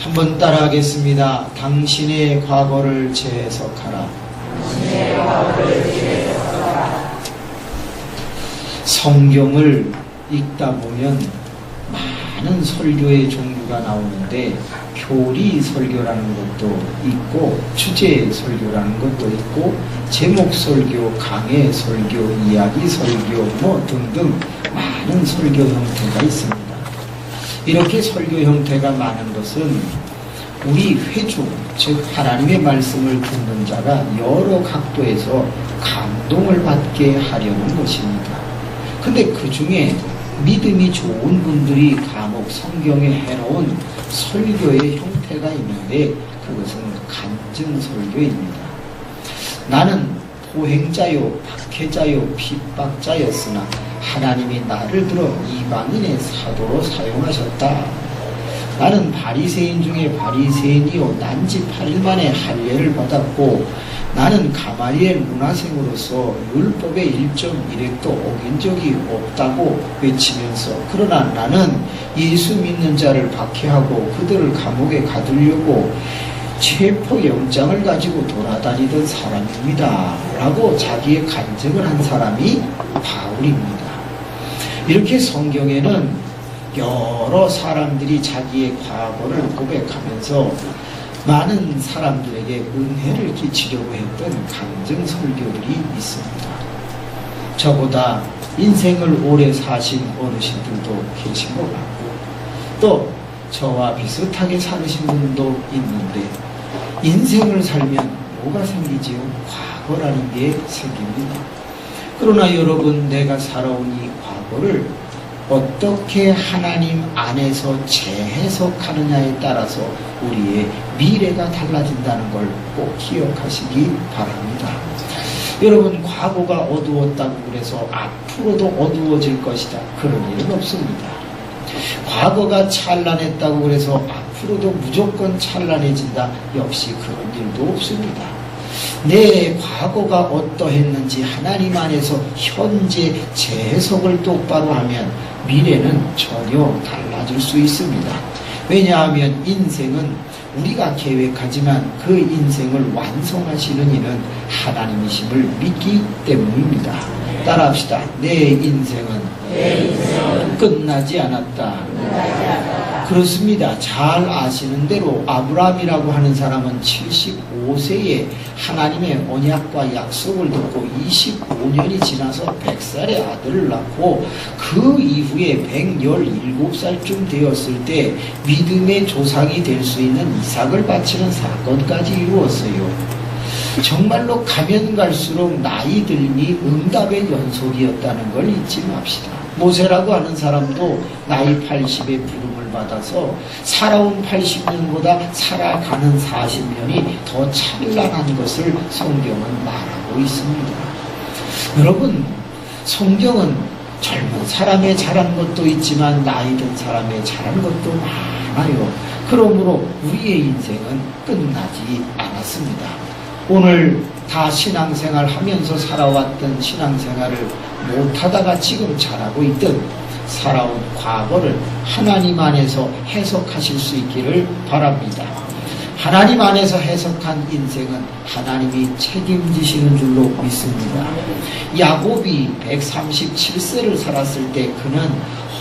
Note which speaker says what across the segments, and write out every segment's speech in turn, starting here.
Speaker 1: 한번 따라하겠습니다. 당신의 과거를 재해석하라. 성경을 읽다 보면 많은 설교의 종류가 나오는데 교리 설교라는 것도 있고 주제 설교라는 것도 있고 제목 설교, 강해 설교, 이야기 설교 뭐 등등 많은 설교 형태가 있습니다. 이렇게 설교 형태가 많은 것은 우리 회중, 즉 하나님의 말씀을 듣는 자가 여러 각도에서 감동을 받게 하려는 것입니다. 근데 그 중에 믿음이 좋은 분들이 간혹 성경에 해놓은 설교의 형태가 있는데 그것은 간증 설교입니다. 나는 포행자요, 박해자요, 핍박자였으나 하나님이 나를 들어 이방인의 사도로 사용하셨다. 나는 바리새인 중에 바리새인이요 난지 8일 만에 할례를 받았고 나는 가말리엘 문화생으로서 율법의 1.1획도 어긴 적이 없다고 외치면서 그러나 나는 예수 믿는 자를 박해하고 그들을 감옥에 가두려고 체포영장을 가지고 돌아다니던 사람입니다. 라고 자기의 간증을 한 사람이 바울입니다. 이렇게 성경에는 여러 사람들이 자기의 과거를 고백하면서 많은 사람들에게 은혜를 끼치려고 했던 간증 설교들이 있습니다. 저보다 인생을 오래 사신 어르신들도 계신 것 같고 또 저와 비슷하게 살으신 분도 있는데 인생을 살면 뭐가 생기지요? 과거라는 게 생깁니다. 그러나 여러분, 내가 살아온 이 과거를 어떻게 하나님 안에서 재해석하느냐에 따라서 우리의 미래가 달라진다는 걸 꼭 기억하시기 바랍니다. 여러분, 과거가 어두웠다고 그래서 앞으로도 어두워질 것이다, 그런 일은 없습니다. 과거가 찬란했다고 그래서 앞으로도 무조건 찬란해진다, 역시 그런 일도 없습니다. 내 과거가 어떠했는지 하나님 안에서 현재 재해석을 똑바로 하면 미래는 전혀 달라질 수 있습니다. 왜냐하면 인생은 우리가 계획하지만 그 인생을 완성하시는 이는 하나님이심을 믿기 때문입니다. 따라합시다. 내 인생은 끝나지 않았다. 그렇습니다. 잘 아시는 대로 아브라함이라고 하는 사람은 75세에 하나님의 언약과 약속을 듣고 25년이 지나서 100살의 아들을 낳고 그 이후에 117살쯤 되었을 때 믿음의 조상이 될 수 있는 이삭을 바치는 사건까지 이루었어요. 정말로 가면 갈수록 나이 들미 응답의 연속이었다는 걸 잊지 맙시다. 모세라고 하는 사람도 나이 80에 부름을 받아서 살아온 80년보다 살아가는 40년이 더 찬란한 것을 성경은 말하고 있습니다. 여러분, 성경은 젊은 사람의 잘한 것도 있지만 나이 든 사람의 잘한 것도 많아요. 그러므로 우리의 인생은 끝나지 않았습니다. 오늘 다 신앙생활 하면서 살아왔던 신앙생활을 못하다가 지금 잘하고 있던 살아온 과거를 하나님 안에서 해석하실 수 있기를 바랍니다. 하나님 안에서 해석한 인생은 하나님이 책임지시는 줄로 믿습니다. 야곱이 137세를 살았을 때 그는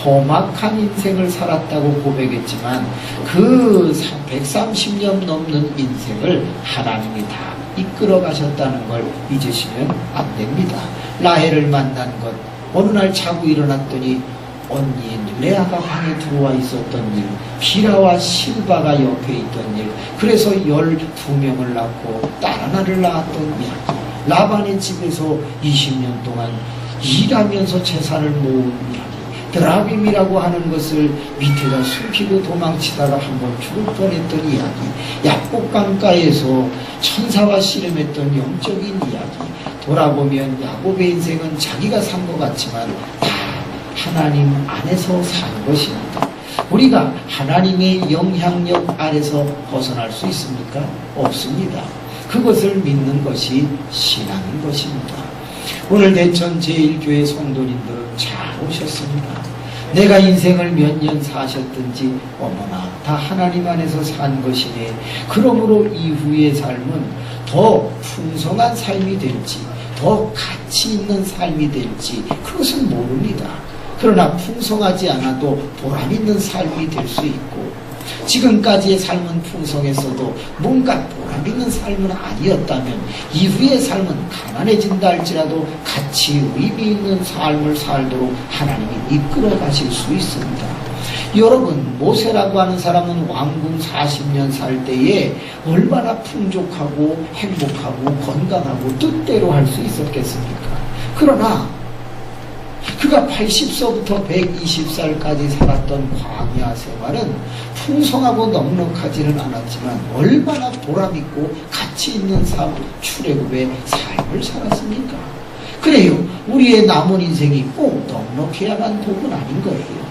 Speaker 1: 험악한 인생을 살았다고 고백했지만 그 130년 넘는 인생을 하나님이 다 이끌어 가셨다는 걸 잊으시면 안 됩니다. 라헬을 만난 것, 어느 날 자고 일어났더니 언니인 레아가 방에 들어와 있었던 일, 비라와 실바가 옆에 있던 일, 그래서 12명을 낳고 딸 하나를 낳았던 이야기, 라반의 집에서 20년 동안 일하면서 재산을 모은 이야기, 드라빔이라고 하는 것을 밑에다 숨기고 도망치다가 한번 죽을 뻔했던 이야기, 약복강가에서 천사와 씨름했던 영적인 이야기, 돌아보면 야곱의 인생은 자기가 산 것 같지만 다 하나님 안에서 산 것입니다. 우리가 하나님의 영향력 아래서 벗어날 수 있습니까? 없습니다. 그것을 믿는 것이 신앙인 것입니다. 오늘 대천 제1교회 성도님들은 잘 오셨습니다. 내가 인생을 몇 년 사셨든지 어머나 다 하나님 안에서 산 것이네. 그러므로 이후의 삶은 더 풍성한 삶이 될지 더 가치 있는 삶이 될지 그것은 모릅니다. 그러나 풍성하지 않아도 보람 있는 삶이 될 수 있고 지금까지의 삶은 풍성했어도 뭔가 보람 있는 삶은 아니었다면 이후의 삶은 가난해진다 할지라도 가치 의미 있는 삶을 살도록 하나님이 이끌어 가실 수 있습니다. 여러분, 모세라고 하는 사람은 왕궁 40년 살 때에 얼마나 풍족하고 행복하고 건강하고 뜻대로 할 수 있었겠습니까? 그러나 그가 80세부터 120살까지 살았던 광야 생활은 풍성하고 넉넉하지는 않았지만 얼마나 보람있고 가치 있는 삶, 출애굽의 삶을 살았습니까? 그래요. 우리의 남은 인생이 꼭 넉넉해야만 복은 아닌 거예요.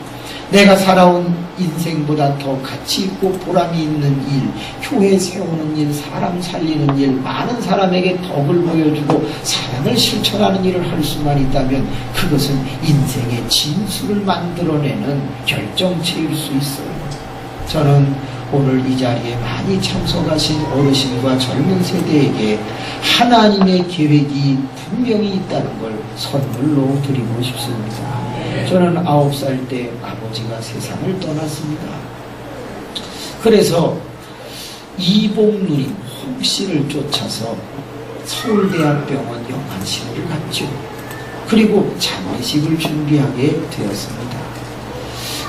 Speaker 1: 내가 살아온 인생보다 더 가치 있고 보람이 있는 일, 교회 세우는 일, 사람 살리는 일, 많은 사람에게 덕을 보여주고 사랑을 실천하는 일을 할 수만 있다면 그것은 인생의 진수를 만들어내는 결정체일 수 있어요. 저는 오늘 이 자리에 많이 참석하신 어르신과 젊은 세대에게 하나님의 계획이 분명히 있다는 걸 선물로 드리고 싶습니다. 저는 9살 때 아버지가 세상을 떠났습니다. 그래서 이봉누님 홍씨를 쫓아서 서울대학병원 영안실을 갔죠. 그리고 장례식을 준비하게 되었습니다.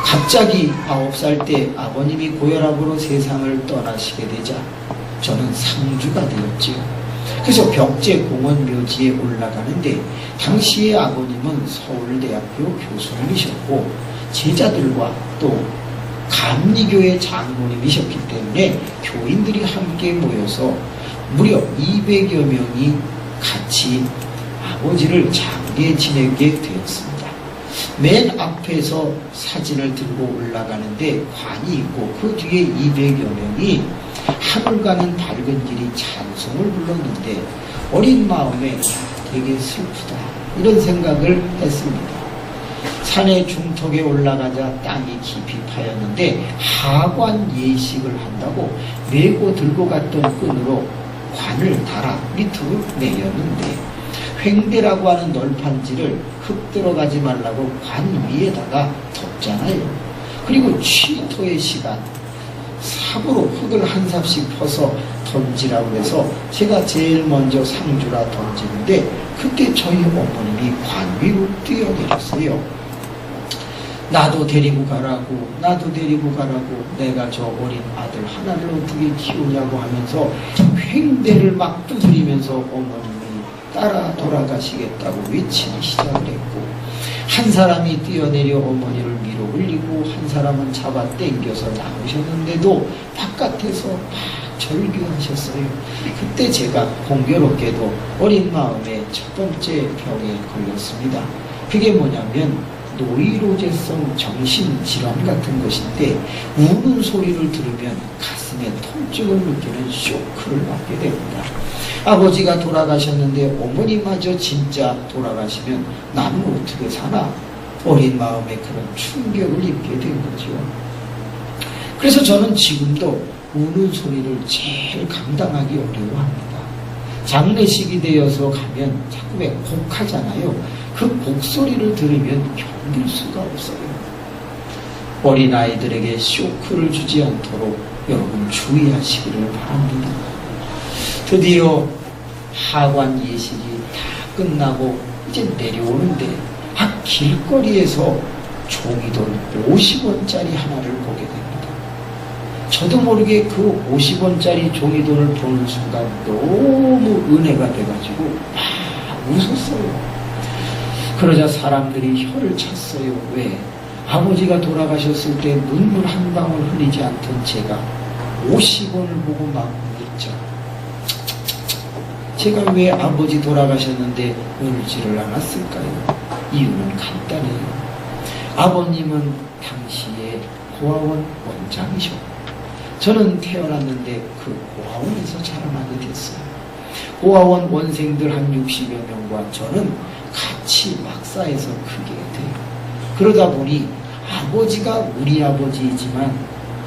Speaker 1: 갑자기 9살 때 아버님이 고혈압으로 세상을 떠나시게 되자 저는 상주가 되었지요. 그래서 벽제공원 묘지에 올라가는데 당시의 아버님은 서울대학교 교수님이셨고 제자들과 또 감리교회 장로님이셨기 때문에 교인들이 함께 모여서 무려 200여 명이 같이 아버지를 장례 지내게 되었습니다. 맨 앞에서 사진을 들고 올라가는데 관이 있고 그 뒤에 200여 명이 하늘 가는 밝은 길이 찬송을 불렀는데 어린 마음에 되게 슬프다 이런 생각을 했습니다. 산의 중턱에 올라가자 땅이 깊이 파였는데 하관 예식을 한다고 메고 들고 갔던 끈으로 관을 달아 밑으로 내렸는데 횡대라고 하는 널판지를 흙 들어가지 말라고 관 위에다가 덮잖아요. 그리고 취토의 시간 삽으로 흙을 한 삽씩 퍼서 던지라고 해서 제가 제일 먼저 상주라 던지는데 그때 저희 어머님이 관 위로 뛰어내렸어요. 나도 데리고 가라고 나도 데리고 가라고 내가 저 어린 아들 하나를 어떻게 키우냐고 하면서 횡대를 막 두드리면서 어머님이 따라 돌아가시겠다고 외치기 시작을 했고 한 사람이 뛰어내려 어머니를 밀어 올리고 한 사람은 잡아 당겨서 나오셨는데도 바깥에서 막 절규하셨어요. 그때 제가 공교롭게도 어린 마음에 첫 번째 병에 걸렸습니다. 그게 뭐냐면 노이로제성 정신질환 같은 것인데 우는 소리를 들으면 가슴에 통증을 느끼는 쇼크를 받게 됩니다. 아버지가 돌아가셨는데 어머니마저 진짜 돌아가시면 나는 어떻게 사나? 어린 마음에 그런 충격을 입게 된 거죠. 그래서 저는 지금도 우는 소리를 제일 감당하기 어려워합니다. 장례식이 되어서 가면 자꾸 왜 곡하잖아요. 그 곡소리를 들으면 견딜 수가 없어요. 어린아이들에게 쇼크를 주지 않도록 여러분 주의하시기를 바랍니다. 드디어 하관 예식이 다 끝나고 이제 내려오는데 길거리에서 종이돈 50원짜리 하나를 보게 됩니다. 저도 모르게 그 50원짜리 종이돈을 보는 순간 너무 은혜가 돼가지고 막 웃었어요. 그러자 사람들이 혀를 찼어요. 왜? 아버지가 돌아가셨을 때 눈물 한 방울 흘리지 않던 제가 50원을 보고 막 웃자. 제가 왜 아버지 돌아가셨는데 울지를 않았을까요? 이유는 간단해요. 아버님은 당시에 고아원 원장이셨고 저는 태어났는데 그 고아원에서 자라나게 됐어요. 고아원 원생들 한 60여 명과 저는 같이 막사에서 크게 돼요. 그러다 보니 아버지가 우리 아버지이지만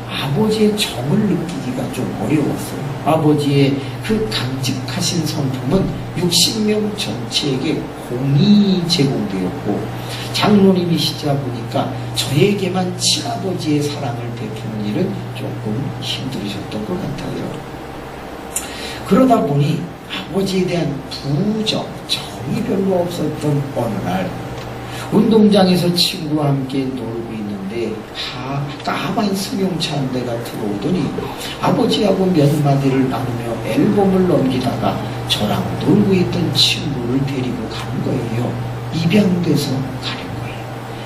Speaker 1: 아버지의 정을 느끼기가 좀 어려웠어요. 아버지의 그 강직하신 성품은 60명 전체에게 공이 제공되었고, 장로님이시자 보니까 저에게만 친아버지의 사랑을 베푸는 일은 조금 힘들으셨던 것 같아요. 그러다 보니 아버지에 대한 부정, 정이 별로 없었던 어느 날, 운동장에서 친구와 함께 놀고 있는데 까만 승용차 한 대가 들어오더니 아버지하고 몇 마디를 나누며 앨범을 넘기다가 저랑 놀고 있던 친구를 데리고 가는 거예요. 입양돼서 가는 거예요.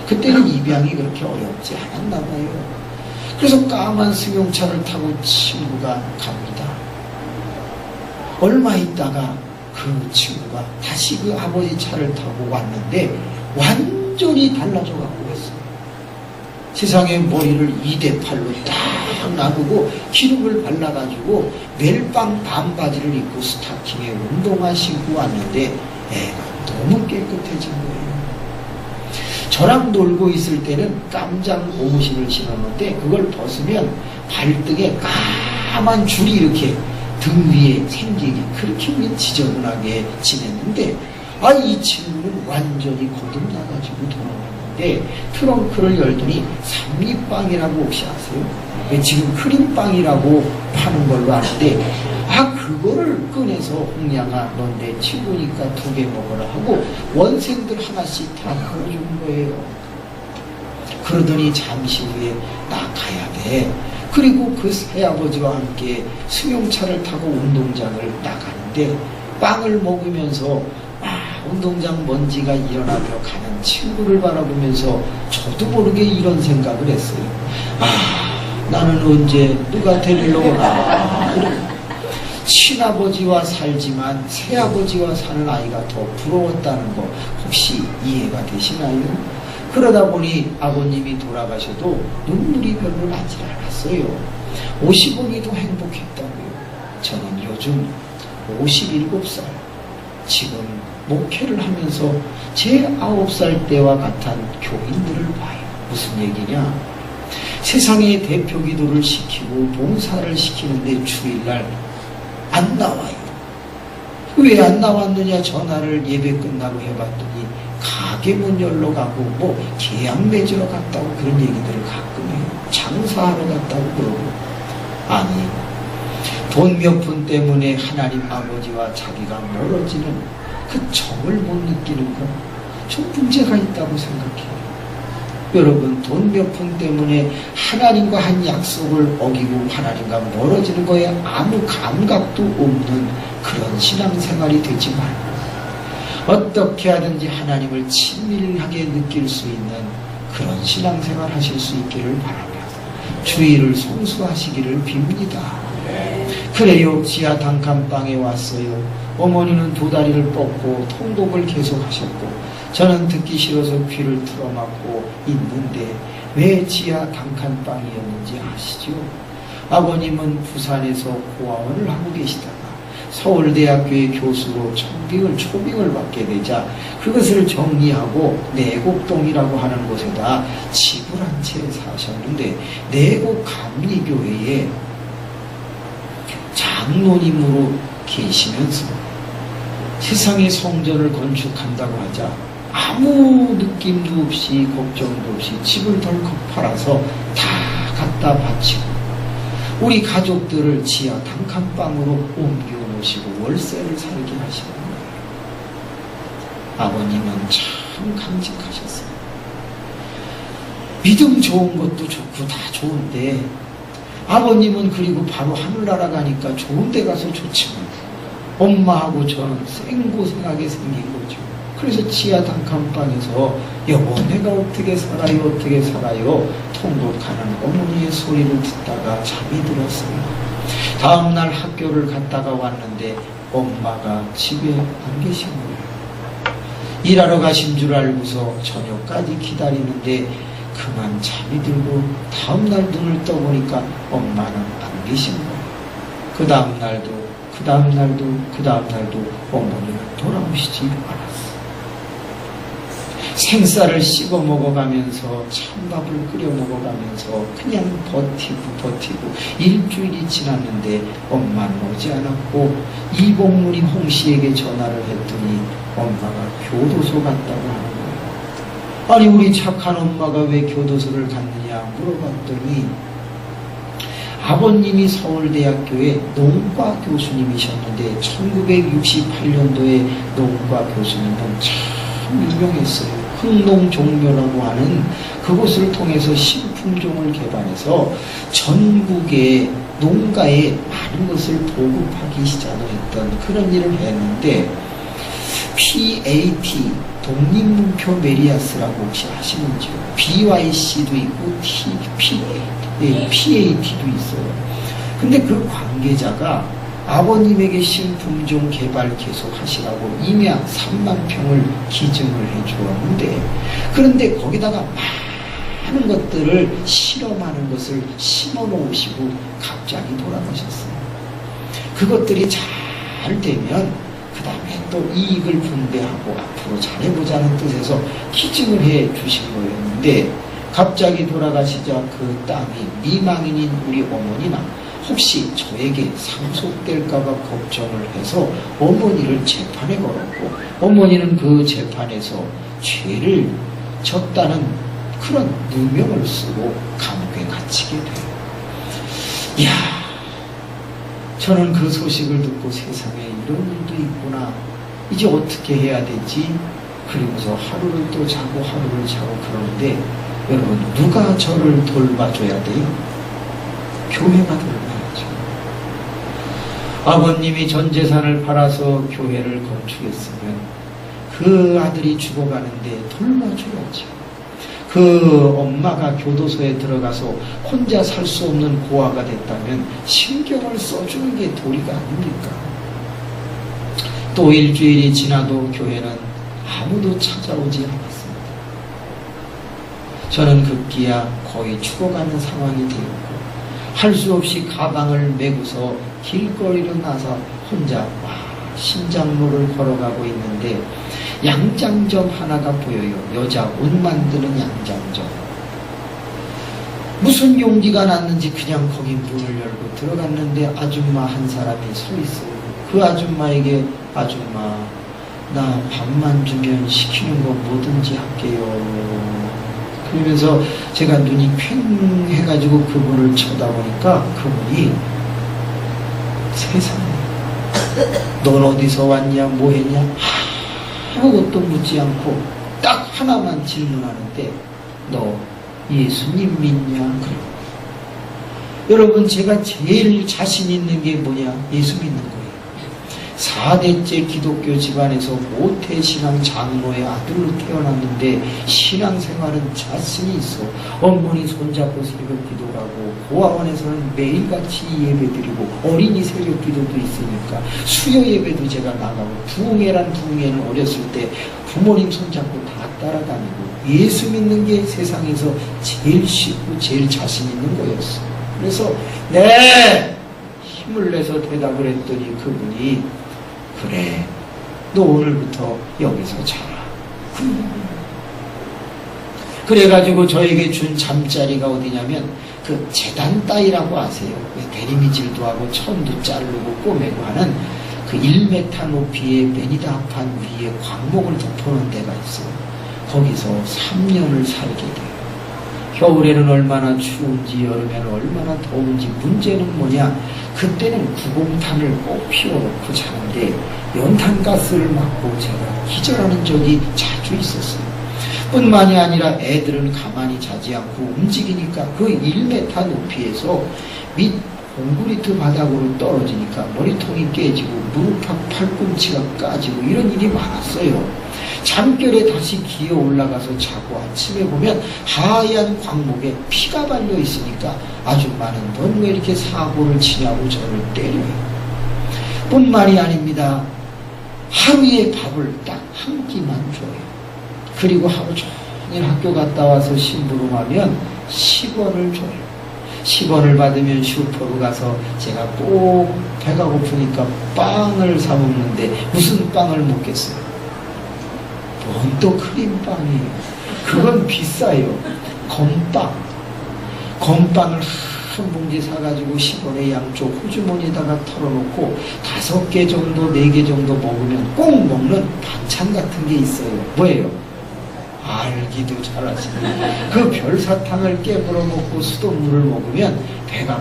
Speaker 1: 그때는 입양이 그렇게 어렵지 않았나 봐요. 그래서 까만 승용차를 타고 친구가 갑니다. 얼마 있다가 그 친구가 다시 그 아버지 차를 타고 왔는데 완전히 달라져 갖고 왔어요. 세상에 머리를 2대8로 딱 나누고 기름을 발라가지고 멜빵 반바지를 입고 스타킹에 운동화 신고 왔는데 애가 너무 깨끗해진 거예요. 저랑 놀고 있을 때는 깜장 고무신을 신었는데 그걸 벗으면 발등에 까만 줄이 이렇게 등 위에 생기게 그렇게 지저분하게 지냈는데, 이 친구는 완전히 거듭나가지고 돌아왔는데 트렁크를 열더니 삼립빵이라고 혹시 아세요? 지금 크림빵이라고 파는 걸로 아는데, 그거를 꺼내서 홍양아 넌 내 친구니까 2개 먹으라 하고 원생들 하나씩 다 넣어주는 거예요. 그러더니 잠시 후에 나 가야 돼. 그리고 그 새아버지와 함께 승용차를 타고 운동장을 나가는데 빵을 먹으면서 운동장 먼지가 일어나며 가는 친구를 바라보면서 저도 모르게 이런 생각을 했어요. 나는 언제 누가 데리러 오나. 친아버지와 살지만 새아버지와 사는 아이가 더 부러웠다는 거 혹시 이해가 되시나요? 그러다 보니 아버님이 돌아가셔도 눈물이 별로 나질 않았어요. 50원이도 행복했다고요. 저는 요즘 57살, 지금 목회를 하면서 제 9살 때와 같은 교인들을 봐요. 무슨 얘기냐? 세상에 대표 기도를 시키고 봉사를 시키는데 주일날 안 나와요. 왜 안 나왔느냐 전화를 예배 끝나고 해봤더니 가게 문 열러 가고 계약 맺으러 갔다고 그런 얘기들을 가끔 해요. 장사하러 갔다고 그러고. 아니, 돈 몇 푼 때문에 하나님 아버지와 자기가 멀어지는 그 정을 못 느끼는 건 좀 문제가 있다고 생각해요. 여러분, 돈 몇 푼 때문에 하나님과 한 약속을 어기고 하나님과 멀어지는 거에 아무 감각도 없는 그런 신앙생활이 되지 말고 어떻게 하든지 하나님을 친밀하게 느낄 수 있는 그런 신앙생활 하실 수 있기를 바라며 주의를 송수하시기를 빕니다. 그래요, 지하 단칸방에 왔어요. 어머니는 2다리를 뻗고 통곡을 계속하셨고 저는 듣기 싫어서 귀를 틀어막고 있는데 왜 지하 단칸방이었는지 아시죠? 아버님은 부산에서 고아원을 하고 계시다가 서울대학교의 교수로 초빙을 받게 되자 그것을 정리하고 내곡동이라고 하는 곳에다 집을 한 채 사셨는데 내곡 감리교회에 장로님으로 계시면서 세상에 성전을 건축한다고 하자 아무 느낌도 없이 걱정도 없이 집을 덜컥 팔아서 다 갖다 바치고 우리 가족들을 지하 단칸방으로 옮겨 놓으시고 월세를 살게 하시는 거예요. 아버님은 참 강직하셨어요. 믿음 좋은 것도 좋고 다 좋은데 아버님은 그리고 바로 하늘나라 가니까 좋은 데 가서 좋지만 엄마하고 저는 생고생하게 생긴 거죠. 그래서 지하 단칸방에서 여보 내가 어떻게 살아요 통곡하는 어머니의 소리를 듣다가 잠이 들었어요. 다음날 학교를 갔다가 왔는데 엄마가 집에 안 계신 거예요. 일하러 가신 줄 알고서 저녁까지 기다리는데 그만 잠이 들고 다음날 눈을 떠보니까 엄마는 안 계신 거예요. 그 다음날도 어머니는 돌아오시지 않았어요. 생쌀을 씹어 먹어가면서 찬밥을 끓여 먹어가면서 그냥 버티고 일주일이 지났는데 엄마는 오지 않았고 이복문이 홍씨에게 전화를 했더니 엄마가 교도소 갔다고 하는 거예요. 아니 우리 착한 엄마가 왜 교도소를 갔느냐 물어봤더니 아버님이 서울대학교의 농과 교수님이셨는데 1968년도에 농과 교수님은 참 유명했어요. 흥농종묘라고 하는 그곳을 통해서 신품종을 개발해서 전국의 농가에 많은 것을 보급하기 시작했던 그런 일을 했는데 PAT 독립문표 메리아스라고 혹시 아시는지요? BYC도 있고 PAT도 있어요. 근데 그 관계자가 아버님에게 신품종 개발 계속 하시라고 임야 3만 평을 기증을 해주었는데 그런데 거기다가 많은 것들을 실험하는 것을 심어 놓으시고 갑자기 돌아가셨어요. 그것들이 잘 되면 그 다음에 또 이익을 분배하고 앞으로 잘해보자는 뜻에서 기증을 해 주신 거였는데 갑자기 돌아가시자 그 땅이 미망인인 우리 어머니나 혹시 저에게 상속될까봐 걱정을 해서 어머니를 재판에 걸었고 어머니는 그 재판에서 죄를 졌다는 그런 누명을 쓰고 감옥에 갇히게 돼요. 이야, 저는 그 소식을 듣고 세상에 이런 일도 있구나. 이제 어떻게 해야 되지? 그리고서 하루를 또 자고 하루를 자고 그러는데 여러분 누가 저를 돌봐줘야 돼요? 교회가 돌봐야죠. 아버님이 전 재산을 팔아서 교회를 건축했으면 그 아들이 죽어가는데 돌봐줘야죠. 그 엄마가 교도소에 들어가서 혼자 살 수 없는 고아가 됐다면 신경을 써주는 게 도리가 아닙니까? 또 일주일이 지나도 교회는 아무도 찾아오지 않았습니다. 저는 급기야 거의 죽어가는 상황이 되었고 할 수 없이 가방을 메고서 길거리로 나서 혼자 신장로를 걸어가고 있는데 양장점 하나가 보여요. 여자 옷 만드는 양장점. 무슨 용기가 났는지 그냥 거기 문을 열고 들어갔는데 아줌마 한 사람이 서 있어요. 그 아줌마에게 아줌마 나 밥만 주면 시키는 거 뭐든지 할게요. 그러면서 제가 눈이 퀭 해가지고 그분을 쳐다보니까 그분이 세상에 넌 어디서 왔냐 뭐 했냐 아무것도 묻지 않고 딱 하나만 질문하는데 너 예수님 믿냐? 그래요. 여러분 제가 제일 자신 있는 게 뭐냐? 예수 믿는 거예요. 4대째 기독교 집안에서 모태신앙 장로의 아들로 태어났는데 신앙생활은 자신이 있어. 어머니 손잡고 새벽 기도를 하고 고아원에서는 매일같이 예배드리고 어린이 새벽 기도도 있으니까 수요 예배도 제가 나가고 부흥회란 부흥회는 어렸을 때 부모님 손잡고 다 따라다니고 예수 믿는 게 세상에서 제일 쉽고 제일 자신 있는 거였어. 그래서 네! 힘을 내서 대답을 했더니 그분이 그래, 너 오늘부터 여기서 자라. 그래가지고 저에게 준 잠자리가 어디냐면 그 재단 따위라고 아세요? 대리미질도 하고 천도 자르고 꼬매고 하는 그 1m 높이의 매니다판 위에 광목을 덮어놓은 데가 있어요. 거기서 3년을 살게 돼요. 겨울에는 얼마나 추운지 여름에는 얼마나 더운지 문제는 뭐냐, 그때는 구공탄을 꼭 피워놓고 자는데 연탄가스를 맞고 제가 기절하는 적이 자주 있었어요. 뿐만이 아니라 애들은 가만히 자지 않고 움직이니까 그 1m 높이에서 밑 콘크리트 바닥으로 떨어지니까 머리통이 깨지고 무릎 팔꿈치가 까지고 이런 일이 많았어요. 잠결에 다시 기어 올라가서 자고 아침에 보면 하얀 광목에 피가 발려 있으니까 아줌마는 넌 왜 이렇게 사고를 치냐고 저를 때려요. 뿐만이 아닙니다. 하루에 밥을 딱 한 끼만 줘요. 그리고 하루 종일 학교 갔다 와서 심부름하면 10원을 줘요. 10원을 받으면 슈퍼로 가서 제가 꼭 배가 고프니까 빵을 사 먹는데 무슨 빵을 먹겠어요? 그건 또 크림빵이에요. 그건 비싸요. 건빵을 한 봉지 사가지고 시골의 양쪽 호주머니에다가 털어놓고 5개 정도, 4개 정도 먹으면 꼭 먹는 반찬 같은 게 있어요. 뭐예요? 알기도 잘하시네. 그 별사탕을 깨물어 먹고 수돗물을 먹으면 배가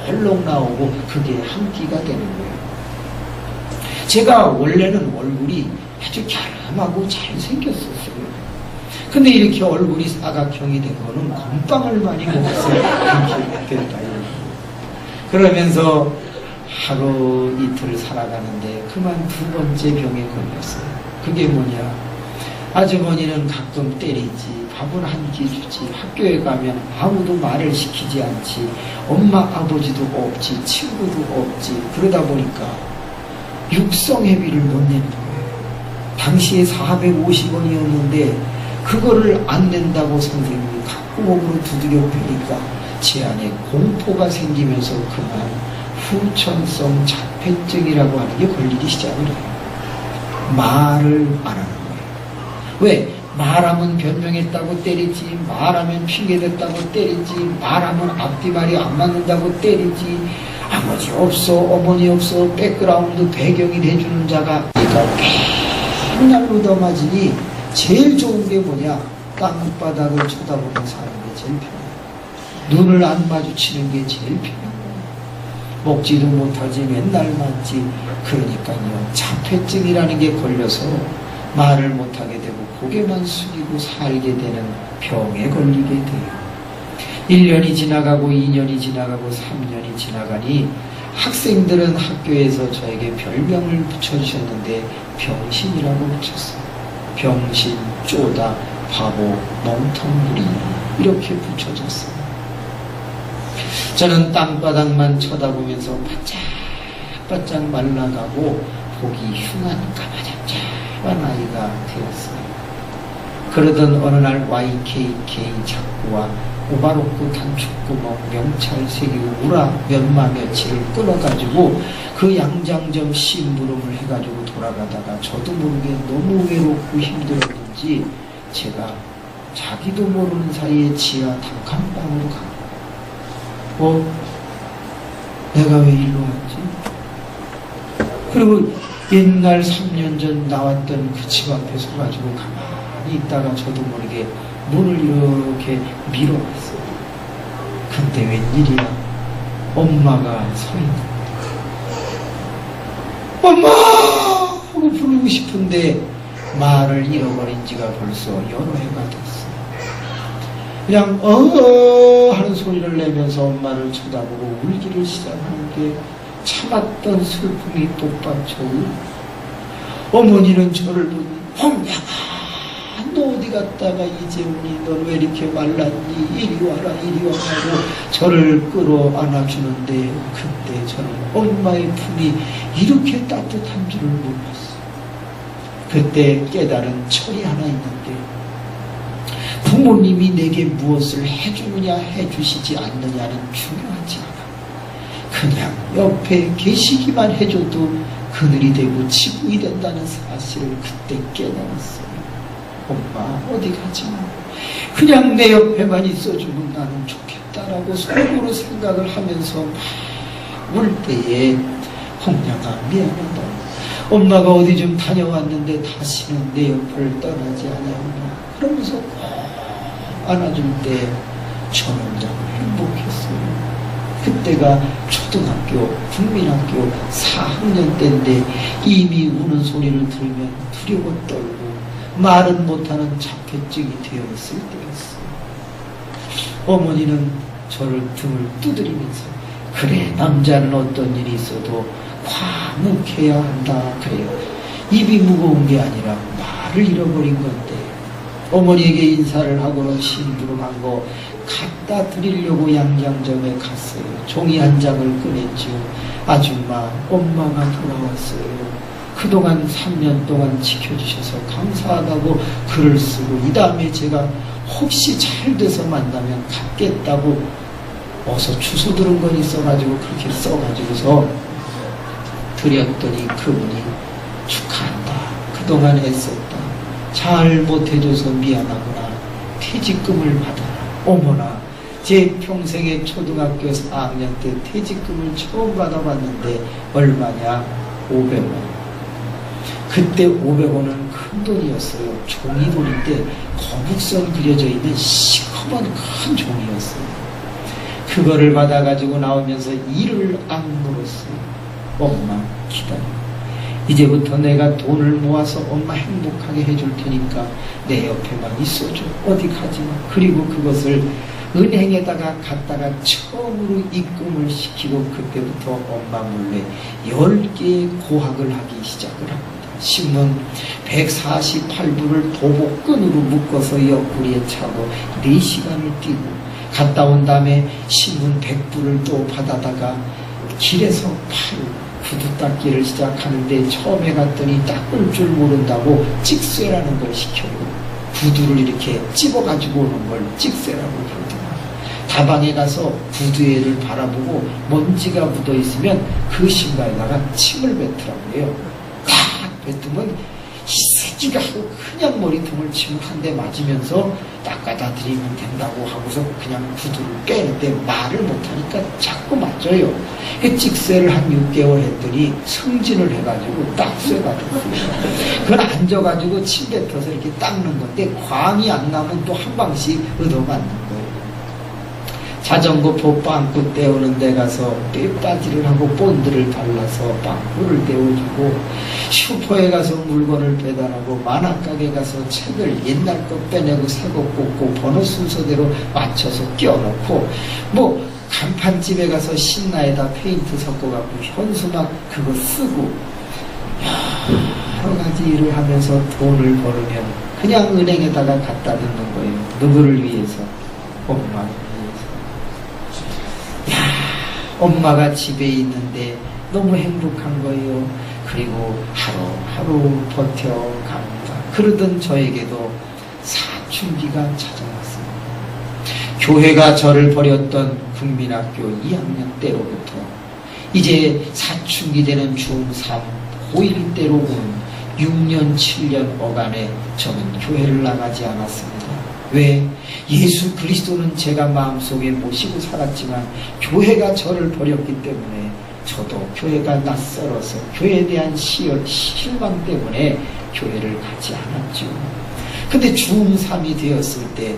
Speaker 1: 볼록 나오고 그게 한 끼가 되는 거예요. 제가 원래는 얼굴이 아주 갸름하고 잘생겼었어요. 근데 이렇게 얼굴이 사각형이 된 거는 건빵을 많이 먹었어요. 그렇게 됐다. 그러면서 하루 이틀 살아가는데 그만 2번째 병에 걸렸어요. 그게 뭐냐? 아주머니는 가끔 때리지, 밥은 한 끼 주지, 학교에 가면 아무도 말을 시키지 않지, 엄마 아버지도 없지, 친구도 없지. 그러다 보니까 육성회비를 못 내는 거예요. 당시에 450원이었는데 그거를 안 낸다고 선생님이 각구목으로 두드려 패니까 제 안에 공포가 생기면서 그만 후천성 자폐증이라고 하는 게 걸리기 시작을 해요. 말을 안 하는 거예요. 왜? 말하면 변명했다고 때리지, 말하면 핑계댔다고 때리지, 말하면 앞뒤 말이 안 맞는다고 때리지, 아버지 없어, 어머니 없어, 백그라운드 배경이 돼주는 자가 그러니까 맨날 얻어맞으니 제일 좋은 게 뭐냐? 땅바닥을 쳐다보며 사는 게 제일 편해요. 눈을 안 마주치는 게 제일 편해요. 먹지도 못하지 맨날 맞지. 그러니까요, 자폐증이라는 게 걸려서 말을 못하게 되고 고개만 숙이고 살게 되는 병에 걸리게 돼요. 1년이 지나가고 2년이 지나가고 3년이 지나가니 학생들은 학교에서 저에게 별명을 붙여주셨는데 병신이라고 붙였어요. 병신, 쪼다, 바보, 멍텅구리 이렇게 붙여졌어요. 저는 땅바닥만 쳐다보면서 바짝바짝 말라가고 보기 흉한 까마잡잡한 아이가 되었어요. 그러던 어느 날 YKK 작구와 오바로크 단축구멍 명찰 새기고 우라 몇마 며칠을 끊어가지고 그 양장점 심부름을 해가지고 돌아가다가 저도 모르게 너무 외롭고 힘들었는지 제가 자기도 모르는 사이에 지하 단칸방으로 간 거예요. 내가 왜 일로 왔지? 그리고 옛날 3년 전 나왔던 그 집 앞에 서가지고 가만히 있다가 저도 모르게 문을 이렇게 밀어봤어요. 근데 웬일이야? 엄마가 서 있는 거예요. 엄마! 하고 부르고 싶은데 말을 잃어버린 지가 벌써 여러 해가 됐어요. 그냥 하는 소리를 내면서 엄마를 쳐다보고 울기를 시작하는 게 참았던 슬픔이 복받쳐 어머니는 저를 보니 홍양아 너 어디 갔다가 이제 오니? 넌 왜 이렇게 말랐니? 이리 와라 이리 와라 하고 저를 끌어안아주는데 그때 저는 엄마의 품이 이렇게 따뜻한 줄을 몰랐어요. 그때 깨달은 철이 하나 있는데 부모님이 내게 무엇을 해주느냐 해주시지 않느냐는 중요하지 않아. 그냥 옆에 계시기만 해줘도 그늘이 되고 지붕이 된다는 사실을 그때 깨달았어요. 엄마 어디 가지 마. 그냥 내 옆에만 있어주면 나는 좋겠다라고 속으로 생각을 하면서 막 울 때에 홍양아 미안하다. 엄마가 어디 좀 다녀왔는데 다시는 내 옆을 떠나지 않았나. 그러면서 꼭 안아줄 때 저는 너무 행복했어요. 그때가 초등학교, 국민학교 4학년 때인데 이미 우는 소리를 들으면 두려워 떨고 말은 못하는 자폐증이 되어있을 때였어요. 어머니는 저를 등을 두드리면서 그래 남자는 어떤 일이 있어도 과묵해야 한다 그래요. 입이 무거운 게 아니라 말을 잃어버린 건데 어머니에게 인사를 하고는 심부름한 거 갖다 드리려고 양장점에 갔어요. 종이 한 장을 꺼냈죠. 아줌마 엄마가 돌아왔어요. 그동안 3년 동안 지켜주셔서 감사하다고 글을 쓰고 이 다음에 제가 혹시 잘 돼서 만나면 갖겠다고 어서 주소 들은 건 있어가지고 그렇게 써가지고서 드렸더니 그분이 축하한다. 그동안 애썼다. 잘 못해줘서 미안하구나. 퇴직금을 받아라. 어머나, 제 평생에 초등학교 4학년 때 퇴직금을 처음 받아봤는데 얼마냐? 500원. 그때 500원은 큰 돈이었어요. 종이돈인데 거북선 그려져 있는 시커먼 큰 종이었어요. 그거를 받아가지고 나오면서 이를 악물었어요. 엄마 기다려. 이제부터 내가 돈을 모아서 엄마 행복하게 해줄 테니까 내 옆에만 있어줘. 어디 가지마. 그리고 그것을 은행에다가 갖다가 처음으로 입금을 시키고 그때부터 엄마 몰래 10개의 고학을 하기 시작을 합니다. 신문 148부를 도복끈으로 묶어서 옆구리에 차고 4시간을 뛰고 갔다 온 다음에 신문 100부를 또 받아다가 길에서 팔고 구두 닦기를 시작하는데 처음에 갔더니 닦을 줄 모른다고 찍쇠라는 걸 시켰고 구두를 이렇게 찝어가지고 오는 걸 찍쇠라고 그러더라고요. 다방에 가서 구두에를 바라보고 먼지가 묻어있으면 그 신발에다가 침을 뱉으라고 해요. 딱 뱉으면 이 새끼가 하고 그냥 머리통을 침을 한 대 맞으면서 닦아다 드리면 된다고 하고서 그냥 구두를 빼는데 말을 못하니까 자꾸 맞아요. 그 찍쇠를 한 6개월 했더니 승진을 해가지고 딱쇠가 됐어요. 그건 앉아가지고 침 뱉어서 이렇게 닦는 건데 광이 안 나면 또 한 방씩 얻어맞는 거예요. 자전거포 빵꾸 떼우는 데 가서 뼈바지를 하고 본드를 발라서 빵꾸를 떼어주고 슈퍼에 가서 물건을 배달하고 만화가게 가서 책을 옛날 거 빼내고 새 거 꽂고 번호 순서대로 맞춰서 끼워놓고 뭐 간판집에 가서 신나에다 페인트 섞어갖고 현수막 그거 쓰고 여러 가지 일을 하면서 돈을 벌으면 그냥 은행에다가 갖다 넣는 거예요. 누구를 위해서? 엄마를 위해서. 엄마가 집에 있는데 너무 행복한 거예요. 그리고 하루하루 버텨갑니다. 그러던 저에게도 사춘기가 찾아왔습니다. 교회가 저를 버렸던 국민학교 2학년 때로부터 이제 사춘기 되는 중3, 고1 때로 온 6년, 7년 어간에 저는 교회를 나가지 않았습니다. 왜? 예수 그리스도는 제가 마음속에 모시고 살았지만 교회가 저를 버렸기 때문에 저도 교회가 낯설어서 교회에 대한 실망 때문에 교회를 가지 않았죠. 근데 중3이 되었을 때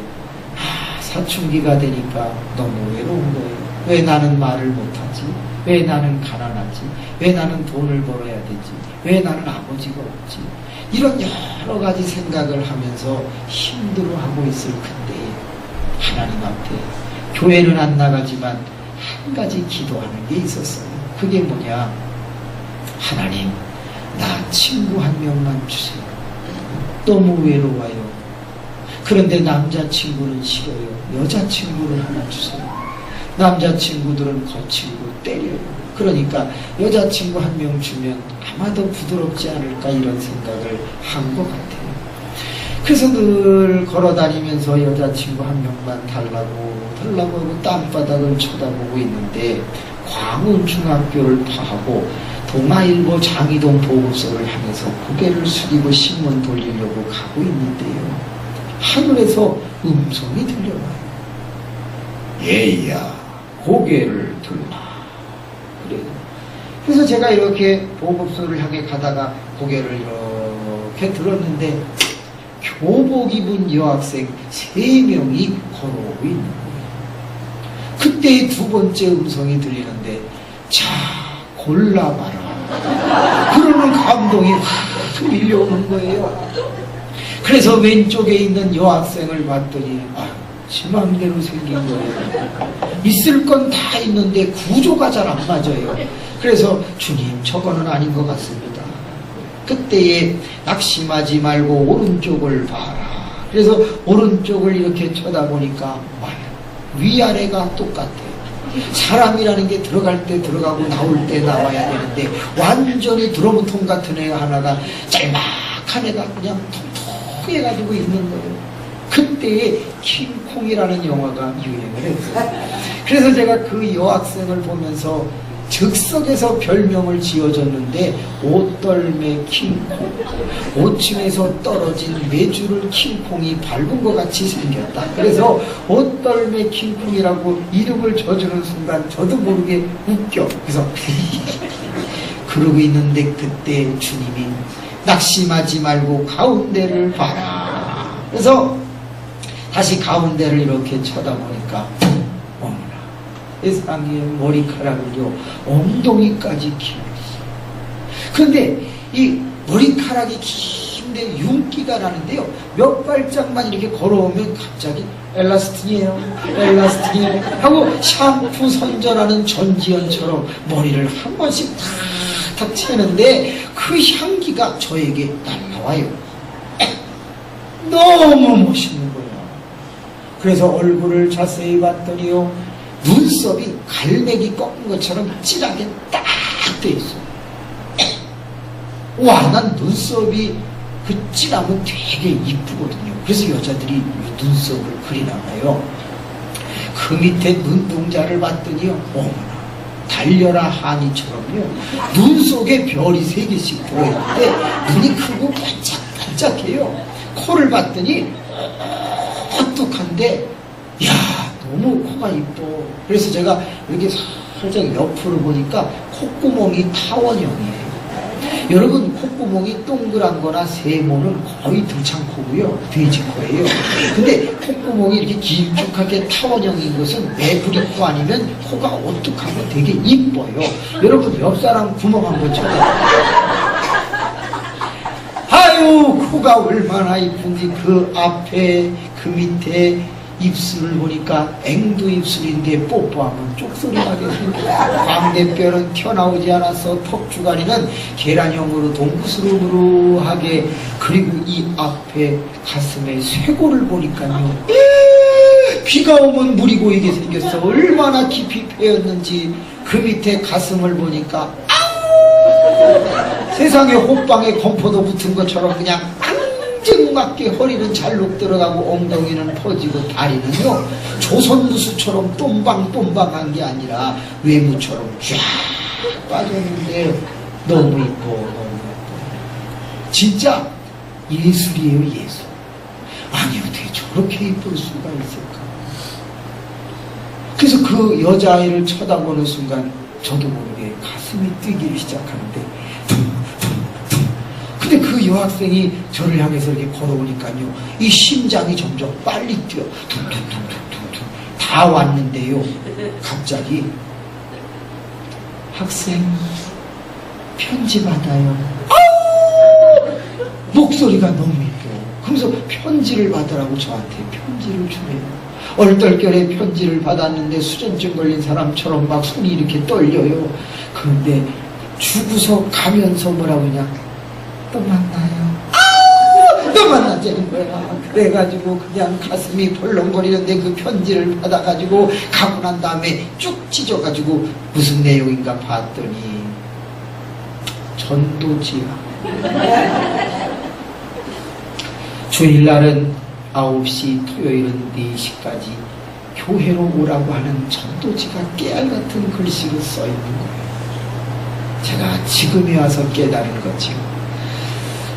Speaker 1: 사춘기가 되니까 너무 외로운 거예요. 왜 나는 말을 못하지? 왜 나는 가난하지? 왜 나는 돈을 벌어야 되지? 왜 나는 아버지가 없지? 이런 여러 가지 생각을 하면서 힘들어하고 있을 그때 하나님 앞에 교회는 안 나가지만 한 가지 기도하는 게 있었어요. 그게 뭐냐? 하나님, 나 친구 한 명만 주세요. 너무 외로워요. 그런데 남자친구는 싫어요. 여자친구를 하나 주세요. 남자친구들은 거칠고 때려요. 그러니까 여자친구 한 명 주면 아마도 부드럽지 않을까 이런 생각을 한 것 같아요. 그래서 늘 걸어다니면서 여자친구 한 명만 달라고 하고 땅바닥을 쳐다보고 있는데 광운중학교를 파하고 동아일보 장이동 보고서를 향해서 고개를 숙이고 신문 돌리려고 가고 있는데요. 하늘에서 음성이 들려와요. 얘야, 고개를 들라. 그래요. 그래서 제가 이렇게 보급소를 향해 가다가 고개를 이렇게 들었는데 교복 입은 여학생 3명이 걸어오고 있는 거예요. 그때 두 번째 음성이 들리는데 자, 골라봐라. 그러는 감동이 확 밀려오는 거예요. 그래서 왼쪽에 있는 여학생을 봤더니 지 맘대로 생긴 거예요. 있을 건 다 있는데 구조가 잘 안 맞아요. 그래서 주님, 저거는 아닌 것 같습니다. 그때에 낙심하지 말고 오른쪽을 봐라. 그래서 오른쪽을 이렇게 쳐다보니까 위아래가 똑같아요. 사람이라는 게 들어갈 때 들어가고 나올 때 나와야 되는데 완전히 드럼통 같은 애 하나가 짤막한 애가 그냥 통통해가지고 있는 거예요. 그때에 킹콩이라는 영화가 유행을 했어요. 그래서 제가 그 여학생을 보면서 즉석에서 별명을 지어줬는데 옷덜매 킹콩. 5층에서 떨어진 메주를 킹콩이 밟은 것 같이 생겼다. 그래서 옷덜매 킹콩이라고 이름을 져주는 순간 저도 모르게 웃겨. 그래서 그러고 있는데 그때 주님이 낙심하지 말고 가운데를 봐라. 그래서 다시 가운데를 이렇게 쳐다보니까 어머나, 세상에 머리카락을요 엉덩이까지 길었어요. 그런데 이 머리카락이 긴데 윤기가 나는데요, 몇 발짝만 이렇게 걸어오면 갑자기 엘라스틴이에요, 엘라스틴이에요 하고 샴푸 선전하는 전지현처럼 머리를 한 번씩 탁탁 채는데 그 향기가 저에게 날라와요. 너무 멋있는 거예요. 그래서 얼굴을 자세히 봤더니요, 눈썹이 갈매기 꺾은 것처럼 진하게 딱 돼 있어요. 와, 난 눈썹이 그 진하면 되게 이쁘거든요. 그래서 여자들이 눈썹을 그리나 봐요. 그 밑에 눈동자를 봤더니요, 어머나, 달려라 하니처럼요, 눈 속에 별이 3개씩 들어있는데 눈이 크고 반짝반짝해요. 코를 봤더니 뚝뚝한데, 야, 너무 코가 이뻐. 그래서 제가 이렇게 살짝 옆으로 보니까 콧구멍이 타원형이에요. 여러분, 콧구멍이 동그란 거나 세모는 거의 들창코고요, 돼지코예요. 근데 콧구멍이 이렇게 길쭉하게 타원형인 것은 매부리코 아니면 코가 오뚝하고 되게 이뻐요. 여러분, 옆 사람 구멍 한번 쳐요. 아유, 코가 얼마나 이쁜지. 그 앞에 그 밑에 입술을 보니까 앵두 입술인데 뽀뽀하면 쪽소리 나겠습니다. 광대뼈는 튀어나오지 않아서 턱주가리는 계란형으로 동구스름으로하게, 그리고 이 앞에 가슴에 쇄골을 보니까요, 비가 오면 물이 고이게 생겼어. 얼마나 깊이 패였는지. 그 밑에 가슴을 보니까 세상에 호빵에 건포도 붙은 것처럼 그냥 앙증맞게 허리는 잘록 들어가고 엉덩이는 퍼지고 다리는요 조선무수처럼 똠방똠방한 게 아니라 외무처럼 쫙 빠졌는데 너무 이뻐, 너무 이뻐. 진짜 예술이에요, 예술. 아니, 어떻게 저렇게 이쁠 수가 있을까. 그래서 그 여자아이를 쳐다보는 순간 저도 모르게 가슴이 뛰기 시작하는데, 근데 그 여학생이 저를 향해서 이렇게 걸어오니까요, 이 심장이 점점 빨리 뛰어. 퉁퉁퉁퉁퉁. 다 왔는데요, 갑자기 학생 편지 받아요. 목소리가 너무 이뻐. 그러면서 편지를 받으라고 저한테 편지를 주네요. 얼떨결에 편지를 받았는데 수전증 걸린 사람처럼 막 손이 이렇게 떨려요. 그런데 주고서 가면서 뭐라고 그냥 또 만나요. 또 만나자는 거야. 그래가지고 그냥 가슴이 벌렁거리는데 그 편지를 받아가지고 가고 난 다음에 쭉 찢어가지고 무슨 내용인가 봤더니 전도지야. 주일날은 9시, 토요일은 4시까지 교회로 오라고 하는 전도지가 깨알같은 글씨로 써있는 거예요. 제가 지금에 와서 깨달은 거죠.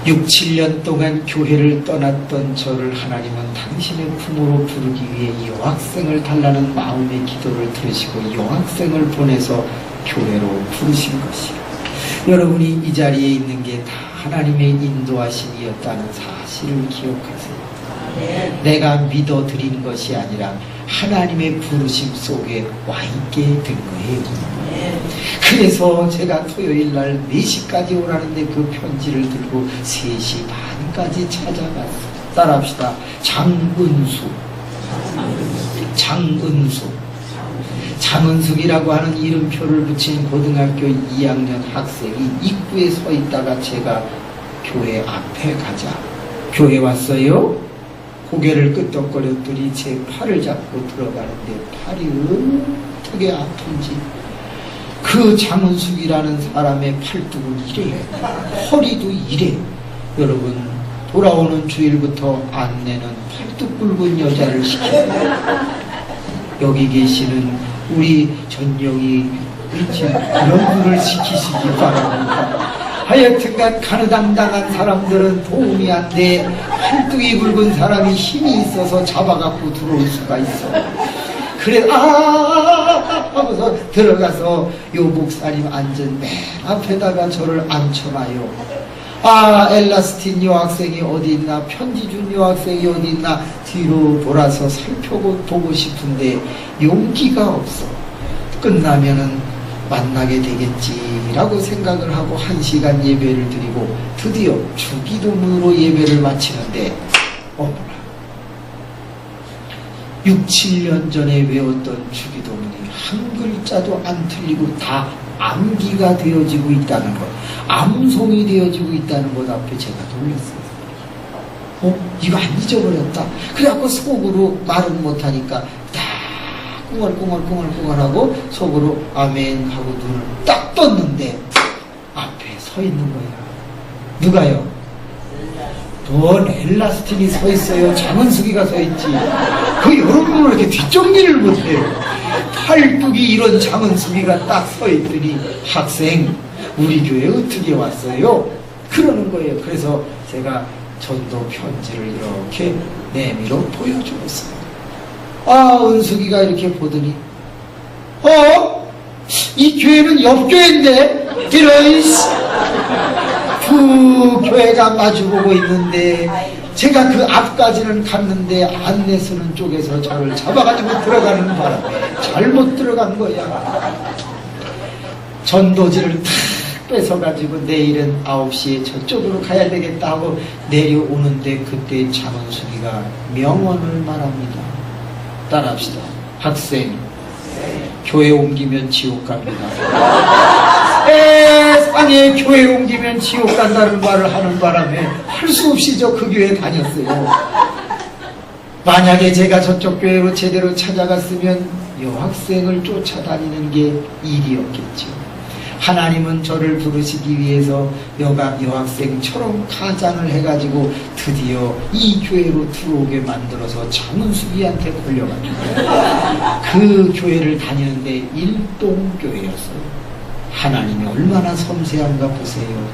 Speaker 1: 6, 7년 동안 교회를 떠났던 저를 하나님은 당신의 부모로 부르기 위해 여학생을 달라는 마음의 기도를 들으시고 여학생을 보내서 교회로 부르신 것이요. 여러분이 이 자리에 있는 게 다 하나님의 인도하심이었다는 사실을 기억하세요. 내가 믿어드린 것이 아니라 하나님의 부르심 속에 와 있게 된 거예요. 그래서 제가 토요일날 4시까지 오라는데 그 편지를 들고 3시 반까지 찾아갔어요. 따라합시다. 장은숙이라고 하는 이름표를 붙인 고등학교 2학년 학생이 입구에 서 있다가 제가 교회 앞에 가자. 교회 왔어요? 고개를 끄덕거렸더니 제 팔을 잡고 들어가는데 팔이 어떻게 아픈지. 그 장은숙이라는 사람의 팔뚝은 이래요. 허리도 이래요. 여러분, 돌아오는 주일부터 안내는 팔뚝 굵은 여자를 시켜요. 여기 계시는 우리 전영이 연구를 시키시기 바랍니다. 하여튼간 가느당당한 사람들은 도움이 안 돼. 팔뚝이 굵은 사람이 힘이 있어서 잡아갖고 들어올 수가 있어. 그래 하면서 들어가서 요 목사님 앉은 맨 앞에다가 저를 앉혀놔요. 엘라스틴 여학생이 어디 있나, 편지 준 여학생이 어디 있나 뒤로 돌아서 살펴보고 싶은데 용기가 없어. 끝나면은 만나게 되겠지라고 생각을 하고 1시간 예배를 드리고 드디어 주기도문으로 예배를 마치는데 어머나, 6, 7년 전에 외웠던 주기도문이 한 글자도 안 틀리고 다 암기가 되어지고 있다는 것, 암송이 되어지고 있다는 것 앞에 제가 놀랐어요. 이거 안 잊어버렸다. 그래갖고 속으로 말은 못하니까 꿍얼꿍얼하고 속으로 아멘 하고 눈을 딱 떴는데 앞에 서 있는 거야. 누가요? 뭔 엘라스틴이 서 있어요. 장은숙이가 서 있지. 여러분은 이렇게 뒷정리를 못해요. 팔뚝이 이런 장은숙이가 딱 서 있더니 학생 우리 교회 어떻게 왔어요? 그러는 거예요. 그래서 제가 전도 편지를 이렇게 내밀어 보여주었어요. 은숙이가 이렇게 보더니 이 교회는 옆 교회인데 이런 그 교회가 마주보고 있는데 제가 그 앞까지는 갔는데 안내 서는 쪽에서 저를 잡아가지고 들어가는 바람에 잘못 들어간 거야. 전도지를 탁 뺏어가지고 내일은 9시에 저쪽으로 가야 되겠다 하고 내려오는데 그때 장은숙이가 명언을 말합니다. 따라합시다. 학생, 교회 옮기면 지옥 갑니다. 세상에 교회 옮기면 지옥 간다는 말을 하는 바람에 할 수 없이 저 그 교회 다녔어요. 만약에 제가 저쪽 교회로 제대로 찾아갔으면 여학생을 쫓아다니는 게 일이었겠죠. 하나님은 저를 부르시기 위해서 여학생처럼 가장을 해가지고 드디어 이 교회로 들어오게 만들어서 장은숙이한테 걸려가지고 그 교회를 다니는데 일동교회였어요. 하나님이 얼마나 섬세한가 보세요.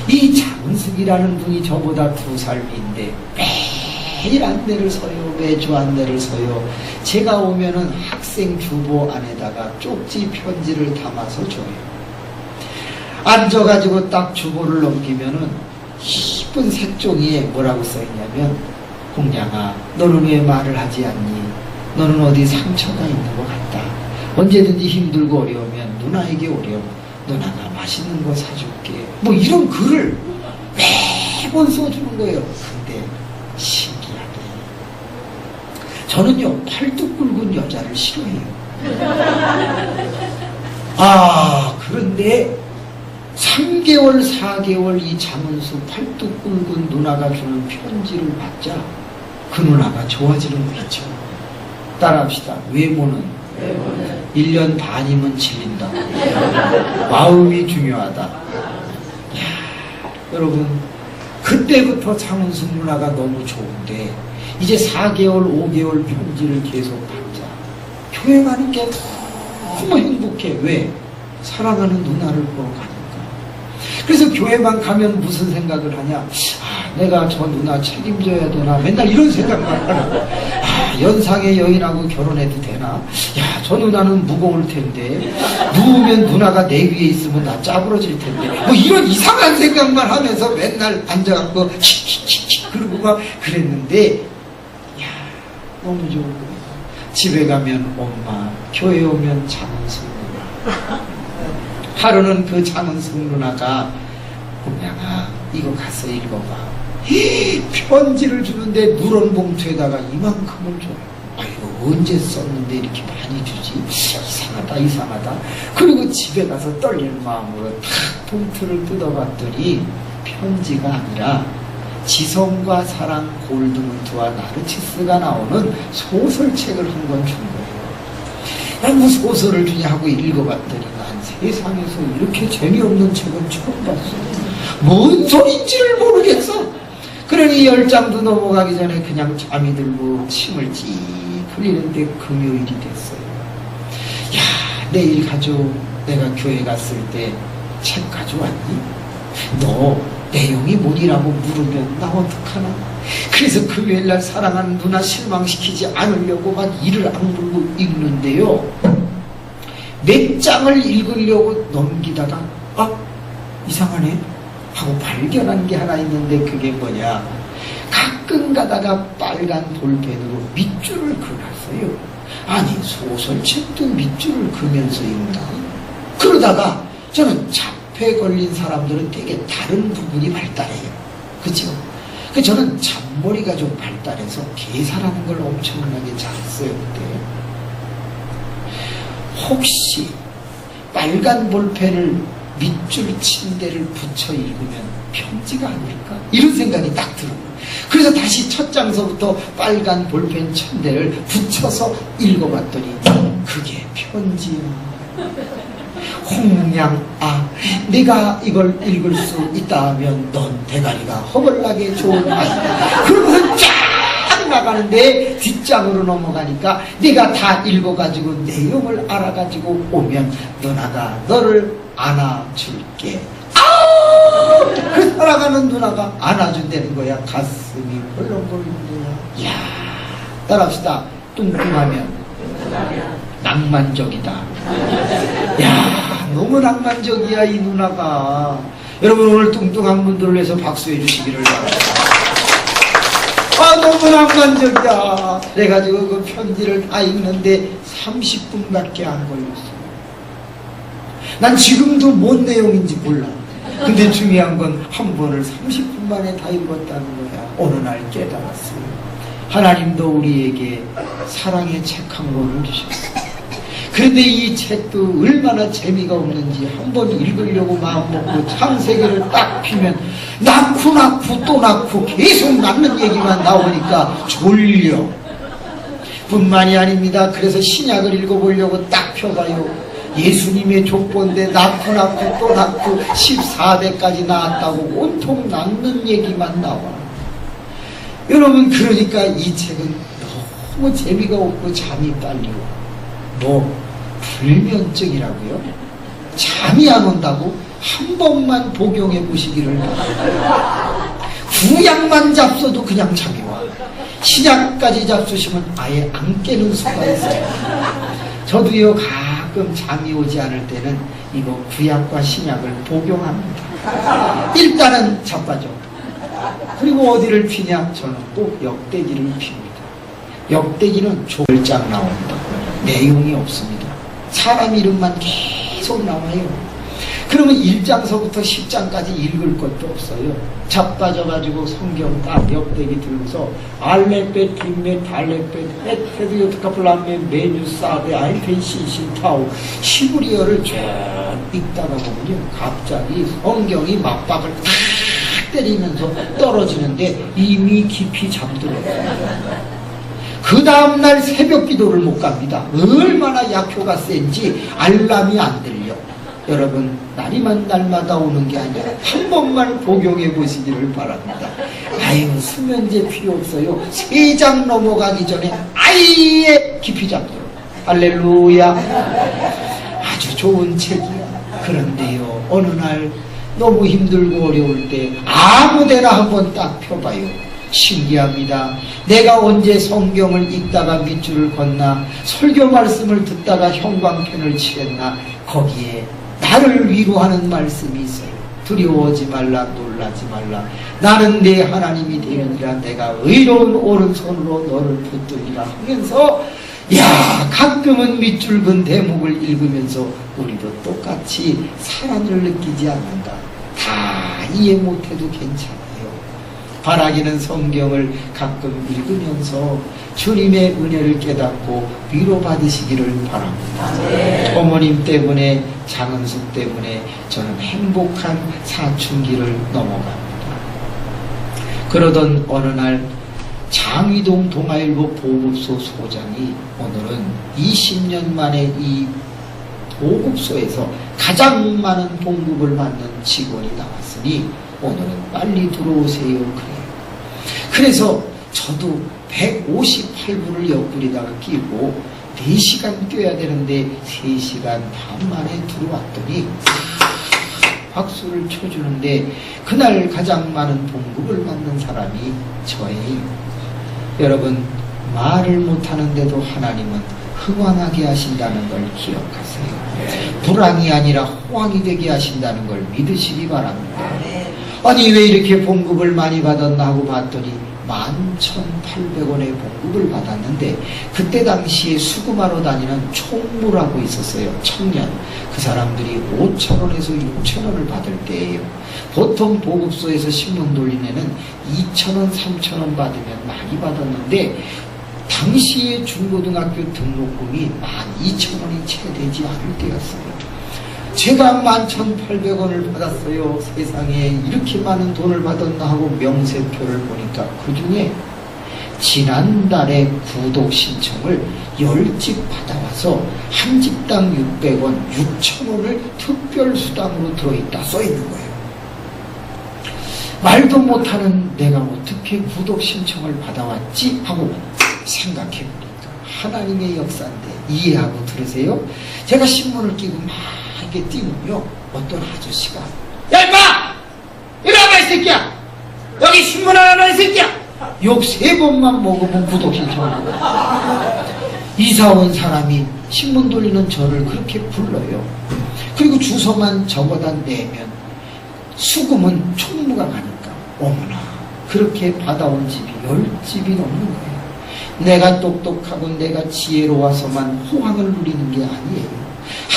Speaker 1: 이 장은숙이라는 분이 저보다 2살 위인데 매일 안내를 서요. 매주 안내를 서요. 제가 오면은 학생 주보 안에다가 쪽지 편지를 담아서 줘요. 앉아가지고 딱 주보를 넘기면은 이쁜 색종이에 뭐라고 써있냐면, 홍량아, 너는 왜 말을 하지 않니? 너는 어디 상처가 있는 것 같다. 언제든지 힘들고 어려우면 누나에게 오렴. 누나가 맛있는 거 사줄게. 뭐 이런 글을 매번 써주는 거예요. 근데 신기하게 저는요 팔뚝 굵은 여자를 싫어해요. 그런데 3개월, 4개월 이 장은숙 팔뚝 굵은 누나가 주는 편지를 받자 그 누나가 좋아지는 거 있죠. 따라합시다. 외모는 1년 반이면 질린다. 마음이 중요하다. 여러분, 그때부터 장은숙 누나가 너무 좋은데 이제 4개월, 5개월 편지를 계속 받자. 교회 가는 게 너무 행복해. 왜? 사랑하는 누나를 보러 가니까. 그래서 교회만 가면 무슨 생각을 하냐? 내가 저 누나 책임져야 되나? 맨날 이런 생각만 하고, 연상의 여인하고 결혼해도 되나? 저 누나는 무거울 텐데, 누우면 누나가 내 위에 있으면 나 짜부러질 텐데, 뭐 이런 이상한 생각만 하면서 맨날 앉아갖고 킥킥킥킥 그러고 막 그랬는데, 너무 좋은 거예요. 집에 가면 엄마, 교회 오면 장은숙 누나. 하루는 그 장은숙 누나가, 홍량아, 이거 가서 읽어봐. 편지를 주는데 누런 봉투에다가 이만큼을 줘요. 이거 언제 썼는데 이렇게 많이 주지? 이상하다. 그리고 집에 가서 떨리는 마음으로 탁 봉투를 뜯어봤더니 편지가 아니라 지성과 사랑, 골드문트와 나르치스가 나오는 소설책을 한 권 준 거예요. 뭐 소설을 주냐 하고 읽어봤더니 난 세상에서 이렇게 재미없는 책은 처음 봤어. 뭔 소리인지를 모르겠어. 그러니 10장도 넘어가기 전에 그냥 잠이 들고 침을 찌 흘리는데 금요일이 됐어요. 내일 가져. 내가 교회 갔을 때 책 가져왔니? 너 내용이 뭐니라고 물으면 나 어떡하나? 그래서 금요일날 사랑하는 누나 실망시키지 않으려고만 이를 악물고 읽는데요. 몇 장을 읽으려고 넘기다가 이상하네 하고 발견한 게 하나 있는데 그게 뭐냐? 가끔 가다가 빨간 볼펜으로 밑줄을 그었어요. 아니 소설책도 밑줄을 그면서 읽나? 그러다가 저는 잡에 걸린 사람들은 되게 다른 부분이 발달해요. 그죠? 저는 잔머리가 좀 발달해서 계산하는 걸 엄청나게 잘했어요. 그때. 혹시 빨간 볼펜을 밑줄 친 데를 붙여 읽으면 편지가 아닐까? 이런 생각이 딱 들어요. 그래서 다시 첫 장서부터 빨간 볼펜 천 대를 붙여서 읽어봤더니 그게 편지야. 홍양, 네가 이걸 읽을 수 있다 하면 넌 대가리가 허벌나게 좋은 아이다. 그러고서 쫙 나가는데 뒷장으로 넘어가니까 네가 다 읽어가지고 내용을 알아가지고 오면 누나가 너를 안아줄게. 그 살아가는 누나가 안아준다는 거야. 가슴이 벌렁거리는 거야. 이야, 따라합시다. 뚱뚱하면 낭만적이다. 야, 너무 낭만적이야 이 누나가. 여러분 오늘 뚱뚱한 분들을 위해서 박수해 주시기를 바랍니다. 너무 낭만적이야. 그래가지고 그 편지를 다 읽는데 30분밖에 안 걸렸어. 난 지금도 뭔 내용인지 몰라. 근데 중요한 건 한 번을 30분 만에 다 읽었다는 거야. 어느 날 깨달았어요. 하나님도 우리에게 사랑의 책 한 권을 주셨어요. 그런데 이 책도 얼마나 재미가 없는지 한 번 읽으려고 마음먹고 창세기를 딱 피면 낳고 또 낳고 계속 낳는 얘기만 나오니까 졸려. 뿐만이 아닙니다. 그래서 신약을 읽어보려고 딱 펴봐요. 예수님의 족보인데 낳고 또 낳고 14대까지 낳았다고 온통 낳는 얘기만 나와. 여러분 그러니까 이 책은 너무 재미가 없고 잠이 빨리 와. 불면증이라고요? 잠이 안 온다고? 한 번만 복용해 보시기를 바랍니다. 구약만 잡숴도 그냥 잠이 와. 신약까지 잡수시면 아예 안 깨는 수가 있어요. 저도요 가끔 잠이 오지 않을 때는 이거 구약과 신약을 복용합니다. 일단은 자빠져. 그리고 어디를 피냐? 저는 꼭 역대기를 핍니다. 역대기는 졸작 나옵니다. 내용이 없습니다. 사람 이름만 계속 나와요. 그러면 1장서부터 10장까지 읽을 것도 없어요. 자빠져가지고 성경 딱 역대기 들고서 알레벳, 림메, 달레벳, 에테드, 요트카플라메, 메뉴, 사베, 아이펜, 시신, 타우 히브리어를 쭉 읽다가 보면요 갑자기 성경이 맞박을 탁 때리면서 떨어지는데 이미 깊이 잠들어요. 그 다음날 새벽 기도를 못 갑니다. 얼마나 약효가 센지 알람이 안 들려. 여러분 날이만 날마다 오는 게 아니라 한 번만 복용해 보시기를 바랍니다. 아유 수면제 필요 없어요. 3장 넘어가기 전에 아예 깊이 잠들어. 할렐루야. 아주 좋은 책이야. 그런데요 어느 날 너무 힘들고 어려울 때 아무데나 한번 딱 펴봐요. 신기합니다. 내가 언제 성경을 읽다가 밑줄을 걷나 설교 말씀을 듣다가 형광펜을 칠했나 거기에 나를 위로하는 말씀이 있어요. 두려워하지 말라 놀라지 말라 나는 내 하나님이 되느니라 내가 의로운 오른손으로 너를 붙들리라 하면서 야 가끔은 밑줄 근 대목을 읽으면서 우리도 똑같이 사랑을 느끼지 않는다. 다 이해 못해도 괜찮아요. 바라기는 성경을 가끔 읽으면서 주님의 은혜를 깨닫고 위로받으시기를 바랍니다. 네. 어머님 때문에 장은숙 때문에 저는 행복한 사춘기를 넘어갑니다. 그러던 어느 날 장위동 동아일보 보급소 소장이 오늘은 20년 만에 이 보급소에서 가장 많은 봉급을 받는 직원이 나왔으니 오늘은 빨리 들어오세요. 그래서 저도 158분을 옆구리다가 끼고 4시간 뛰어야 되는데 3시간 반 만에 들어왔더니 박수를 쳐주는데 그날 가장 많은 봉급을 받는 사람이 저예요. 여러분, 말을 못하는데도 하나님은 흥왕하게 하신다는 걸 기억하세요. 불황이 아니라 호황이 되게 하신다는 걸 믿으시기 바랍니다. 아니 왜 이렇게 봉급을 많이 받았나 하고 봤더니 11,800원의 봉급을 받았는데 그때 당시에 수금하러 다니는 총무라고 있었어요. 청년. 그 사람들이 5,000원에서 6,000원을 받을 때예요. 보통 보급소에서 신문 돌린 애는 2,000원, 3,000원 받으면 많이 받았는데 당시에 중고등학교 등록금이 12,000원이 채 되지 않을 때였어요. 제가 11,800원을 받았어요. 세상에 이렇게 많은 돈을 받았나 하고 명세표를 보니까 그 중에 지난달에 구독 신청을 10집 받아와서 한 집당 600원, 6,000원을 특별수당으로 들어있다 써있는 거예요. 말도 못하는 내가 어떻게 구독 신청을 받아왔지 하고 생각해보니까 하나님의 역사인데 이해하고 들으세요. 제가 신문을 끼고 막 이렇게 띄우면요 어떤 아저씨가 야 임마! 이리 와봐 이 새끼야! 여기 신문 하나 놔 이 새끼야! 욕 3번만 먹으면 구독 신청하고 이사 온 사람이 신문 돌리는 저를 그렇게 불러요. 그리고 주소만 저보다 내면 수금은 총무가 가니까 어머나 그렇게 받아온 집이 10집이 넘는 거예요. 내가 똑똑하고 내가 지혜로워서만 호황을 누리는 게 아니에요.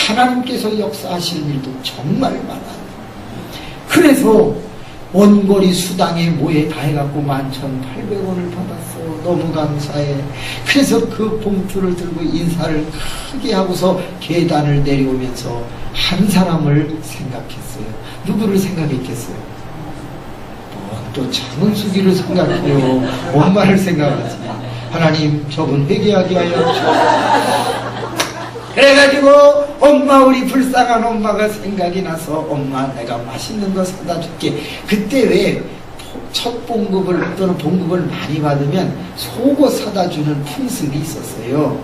Speaker 1: 하나님께서 역사하시는 일도 정말 많아요. 그래서 원거리 수당에 뭐에 다 해갖고 11,800원을 받았어. 너무 감사해. 그래서 그 봉투를 들고 인사를 크게 하고서 계단을 내려오면서 한 사람을 생각했어요. 누구를 생각했겠어요? 또 장은숙이를 생각해요. 엄마를 생각하지. 하나님 저분 회개하게 하여 주옵소서. 그래가지고 엄마 우리 불쌍한 엄마가 생각이 나서 엄마 내가 맛있는 거 사다 줄게. 그때 왜 첫 봉급을 또는 봉급을 많이 받으면 속옷 사다 주는 풍습이 있었어요.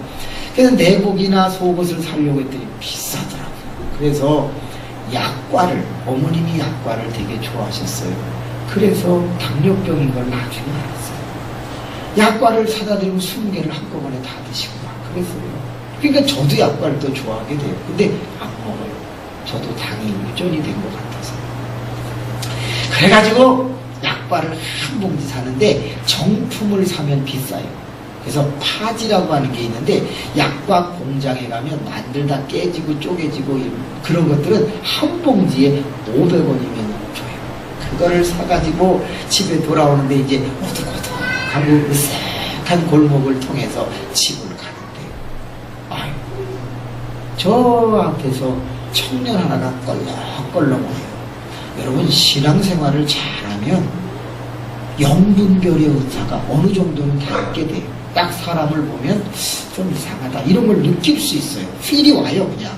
Speaker 1: 그래서 내복이나 속옷을 사려고 했더니 비싸더라고요. 그래서 약과를 어머님이 약과를 되게 좋아하셨어요. 그래서 당뇨병인 걸 나중에 알았어요. 약과를 사다 드리고 20개를 한꺼번에 다 드시고 막 그랬어요. 그러니까 저도 약과를 또 좋아하게 돼요. 근데 안 먹어요. 저도 당이 유전이 된 것 같아서. 그래가지고 약과를 한 봉지 사는데 정품을 사면 비싸요. 그래서 파지라고 하는 게 있는데 약과 공장에 가면 만들다 깨지고 쪼개지고 그런 것들은 한 봉지에 500원이면 줘요. 그거를 사가지고 집에 돌아오는데 이제 오득오득하고 으쓱한 골목을 통해서 집을 가는데 저 앞에서 청년 하나가 껄렁껄렁 와요. 여러분 신앙생활을 잘하면 영분별의 은사가 어느 정도는 다 있게 돼요. 딱 사람을 보면 좀 이상하다 이런 걸 느낄 수 있어요. 필이 와요. 그냥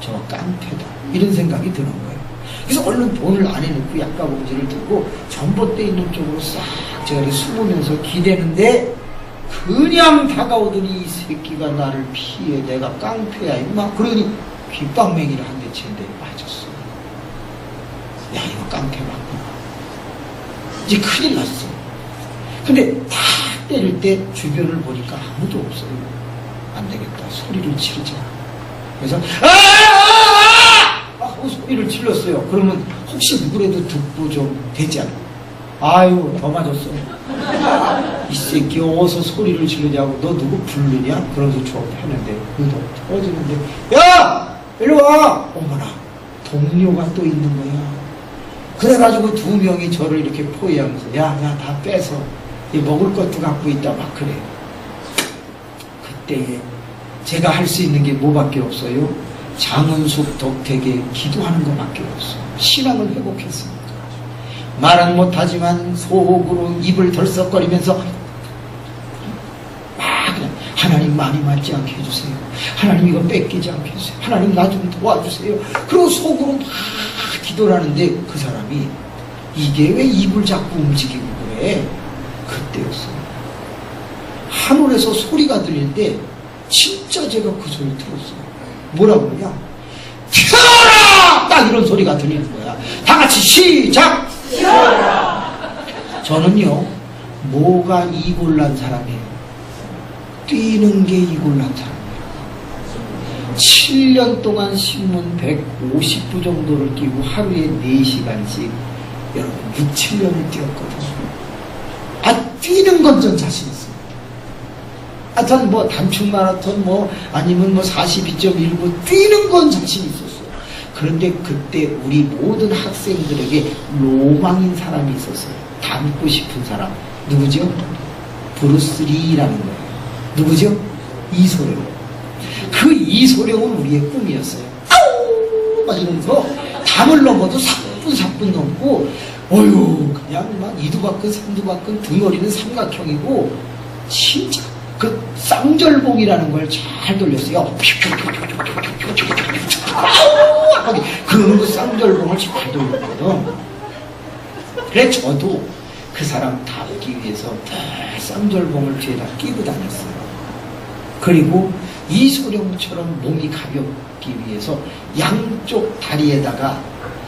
Speaker 1: 저 깡패다 이런 생각이 드는 거예요. 그래서 얼른 돈을 안에 넣고 약과 봉지를 들고 전봇대 있는 쪽으로 싹 제가 이렇게 숨으면서 기대는데 그냥 다가오더니 이 새끼가 나를 피해. 내가 깡패야 임마. 그러니 귓방맹이를 한 대 치는데 맞았어. 야 이거 깡패 맞구나. 이제 큰일 났어. 근데 다 때릴 때 주변을 보니까 아무도 없어요. 안 되겠다. 소리를 지르자. 그래서 하고 소리를 질렀어요. 그러면 혹시 누구라도 듣고 좀 되지 않나? 아유 더 맞았어. 이 새끼 어서 소리를 지르냐고. 너 누구 부르냐? 그러면서 조업했는데 그도 터지는데 야! 일로 와! 어머나 동료가 또 있는 거야. 그래가지고 2명이 저를 이렇게 포위하면서 야 다 빼서 이 먹을 것도 갖고 있다 막 그래요. 그때 제가 할 수 있는 게 뭐밖에 없어요? 장은숙 덕택에 기도하는 것밖에 없어요. 신앙을 회복했습니다. 말은 못하지만 속으로 입을 덜썩거리면서 막 그냥 하나님 많이 맞지 않게 해주세요. 하나님 이거 뺏기지 않게 해주세요. 하나님 나 좀 도와주세요. 그리고 속으로 막 기도를 하는데 그 사람이 이게 왜 입을 자꾸 움직이고 그래? 그때였어요. 하늘에서 소리가 들리는데 진짜 제가 그 소리 들었어요. 뭐라 그러냐? 튀어라! 딱 이런 소리가 들리는 거야. 다 같이 시작! 튀어라! 저는요, 뭐가 이골난 사람이에요? 뛰는 게 이골난 사람이에요. 7년 동안 신문 150부 정도를 끼고 하루에 4시간씩 여러분 6, 7년을 뛰었거든요. 뛰는 건 전 자신 있어요. 전 뭐 단축 마라톤 아니면 42.19 뛰는 건 자신 있었어요. 그런데 그때 우리 모든 학생들에게 로망인 사람이 있었어요. 닮고 싶은 사람. 누구죠? 브루스 리라는 거예요. 누구죠? 이소룡. 그 이소룡은 우리의 꿈이었어요. 아우! 막 이러면서 담을 넘어도 3분 넘고, 그냥 막 이두박근, 삼두박근, 등허리는 삼각형이고, 진짜 그 쌍절봉이라는 걸 잘 돌렸어요. 그러는 그 쌍절봉을 잘 돌렸거든. 그래, 저도 그 사람 닮기 위해서 쌍절봉을 뒤에다 끼고 다녔어요. 그리고 이소룡처럼 몸이 가볍기 위해서 양쪽 다리에다가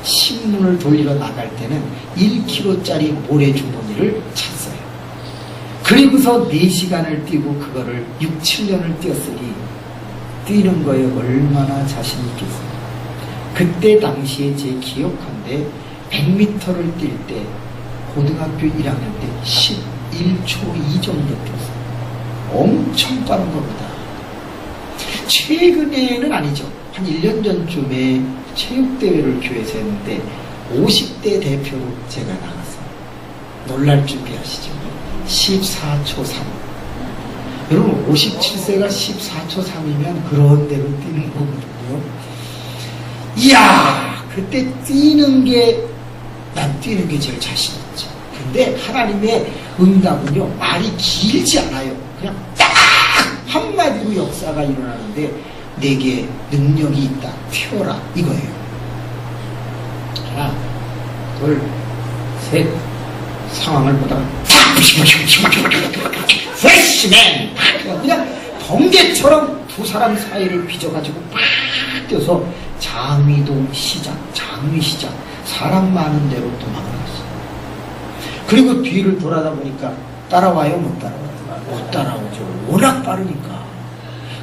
Speaker 1: 신문을 돌리러 나갈 때는 1kg짜리 모래주머니를 찼어요. 그리고서 4시간을 뛰고 그거를 6, 7년을 뛰었으니 뛰는 거에 얼마나 자신 있겠어요. 그때 당시에 제 기억한데 100m를 뛸 때 고등학교 1학년 때 11초 2 정도 뛰었어요. 엄청 빠른 겁니다. 최근에는 아니죠. 한 1년 전쯤에 체육대회를 교회에서 했는데 50대 대표로 제가 나갔어요. 놀랄 준비하시죠. 14초 3. 여러분 57세가 14초 3이면 그런 대로 뛰는 거거든요. 이야, 그때 난 뛰는 게 제일 자신 있죠. 근데 하나님의 응답은요, 말이 길지 않아요. 그냥 딱 한마디로 역사가 일어나는데 내게 능력이 있다. 튀어라. 이거예요. 하나, 둘, 셋. 상황을 보다가 프레시맨! 그냥 번개처럼 두 사람 사이를 빚어가지고 팍 뛰어서 장미동 시장, 장미시장, 사람 많은 데로 도망갔어요. 그리고 뒤를 돌아다 보니까 따라와요? 못 따라와요? 못 따라오죠. 워낙 빠르니까.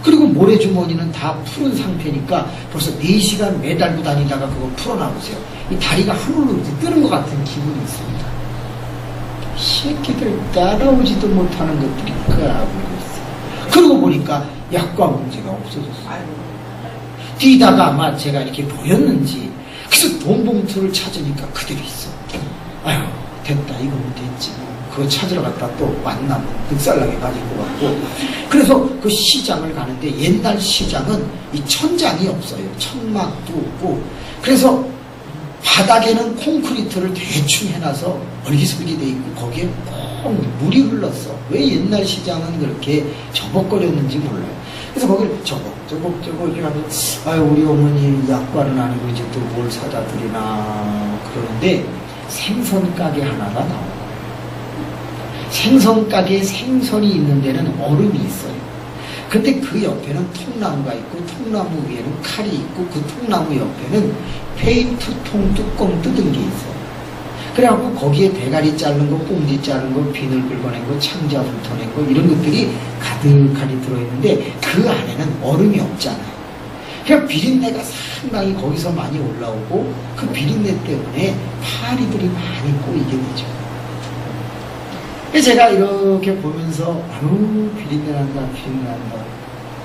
Speaker 1: 그리고 모래주머니는 다 푸른 상태니까 벌써 4시간 매달고 다니다가 그거 풀어나오세요. 이 다리가 하늘로 이제 뜨는 것 같은 기분이 있습니다. 새끼들 따라오지도 못하는 것들이 까불고 있어요. 그러고 보니까 약관 문제가 없어졌어요. 뛰다가 아마 제가 이렇게 보였는지, 그래서 돈 봉투를 찾으니까 그대로 있어. 아유, 됐다. 이거면 됐지. 그거 찾으러 갔다 또 만나면 늑살나게 맞을 것 같고. 그래서 그 시장을 가는데 옛날 시장은 이 천장이 없어요. 천막도 없고. 그래서 바닥에는 콘크리트를 대충 해놔서 얼기설기 돼 있고 거기에 꼭 물이 흘렀어. 왜 옛날 시장은 그렇게 저벅거렸는지 몰라요. 그래서 거기를 저벅 이렇게 하면 아유, 우리 어머니 약과는 아니고 이제 또 뭘 사다 드리나 그러는데 생선 가게 하나가 나와요. 생선 가게에 생선이 있는 데는 얼음이 있어요. 근데 그 옆에는 통나무가 있고 통나무 위에는 칼이 있고 그 통나무 옆에는 페인트통 뚜껑 뜯은 게 있어요. 그래갖고 거기에 대가리 자른 거, 꽁지 자른 거, 비늘 긁어낸 거, 창자 훑어낸 거 이런 것들이 가득하게 들어있는데 그 안에는 얼음이 없잖아요. 그냥 비린내가 상당히 거기서 많이 올라오고 그 비린내 때문에 파리들이 많이 꼬이게 되죠. 제가 이렇게 보면서 아유, 비린내 난다.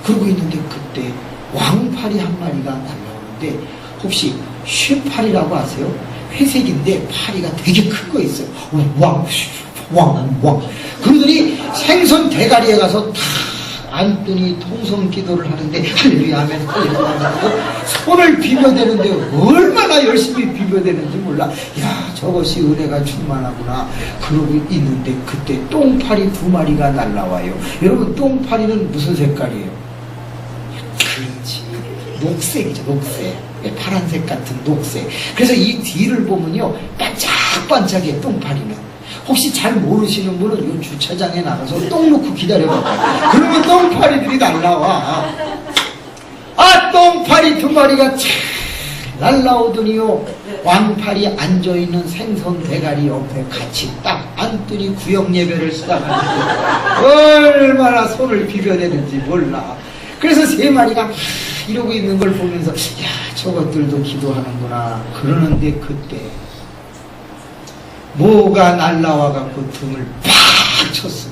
Speaker 1: 그러고 있는데 그때 왕파리 한 마리가 날라오는데 혹시 쇠파리라고 아세요? 회색인데 파리가 되게 큰 거 있어요. 왕. 그러더니 생선 대가리에 가서 탁 앉더니 통성 기도를 하는데 할렐루야 하면서 손을 비벼대는데 얼마나 열심히 비벼대는지 몰라. 야, 저것이 은혜가 충만하구나. 그러고 있는데 그때 똥파리 2마리가 날라와요. 여러분, 똥파리는 무슨 색깔이에요? 그렇지, 녹색이죠. 녹색. 파란색 같은 녹색. 그래서 이 뒤를 보면요, 반짝반짝해. 똥파리는 혹시 잘 모르시는 분은 이 주차장에 나가서 똥 놓고 기다려봐. 그러면 똥파리들이 날라와. 아, 똥파리 두 마리가 참 날라오더니요, 왕팔이 앉아있는 생선 대가리 옆에 같이 딱 앉더니 구역 예배를 시작하는데 얼마나 손을 비벼대는지 몰라. 그래서 세 마리가 이러고 있는 걸 보면서 야, 저것들도 기도하는구나 그러는데, 그때 뭐가 날라와갖고 등을 팍 쳤어.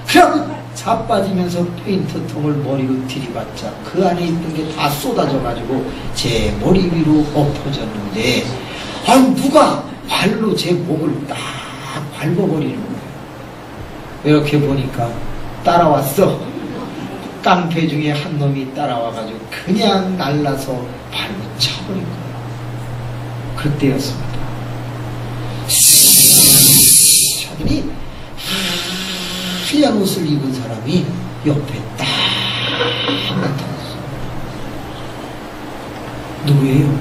Speaker 1: 그럼 자빠지면서 페인트통을 머리로 들이받자 그 안에 있던 게 다 쏟아져가지고 제 머리 위로 엎어졌는데, 누가 발로 제 목을 딱 밟아버리는 거예요. 이렇게 보니까 따라왔어. 깡패 중에 한 놈이 따라와가지고 그냥 날라서 발로 차버린 거예요. 그때였습니다. 자기니 하얀 옷을 입은 사람이 옆에 딱 나타났어요. 누구예요?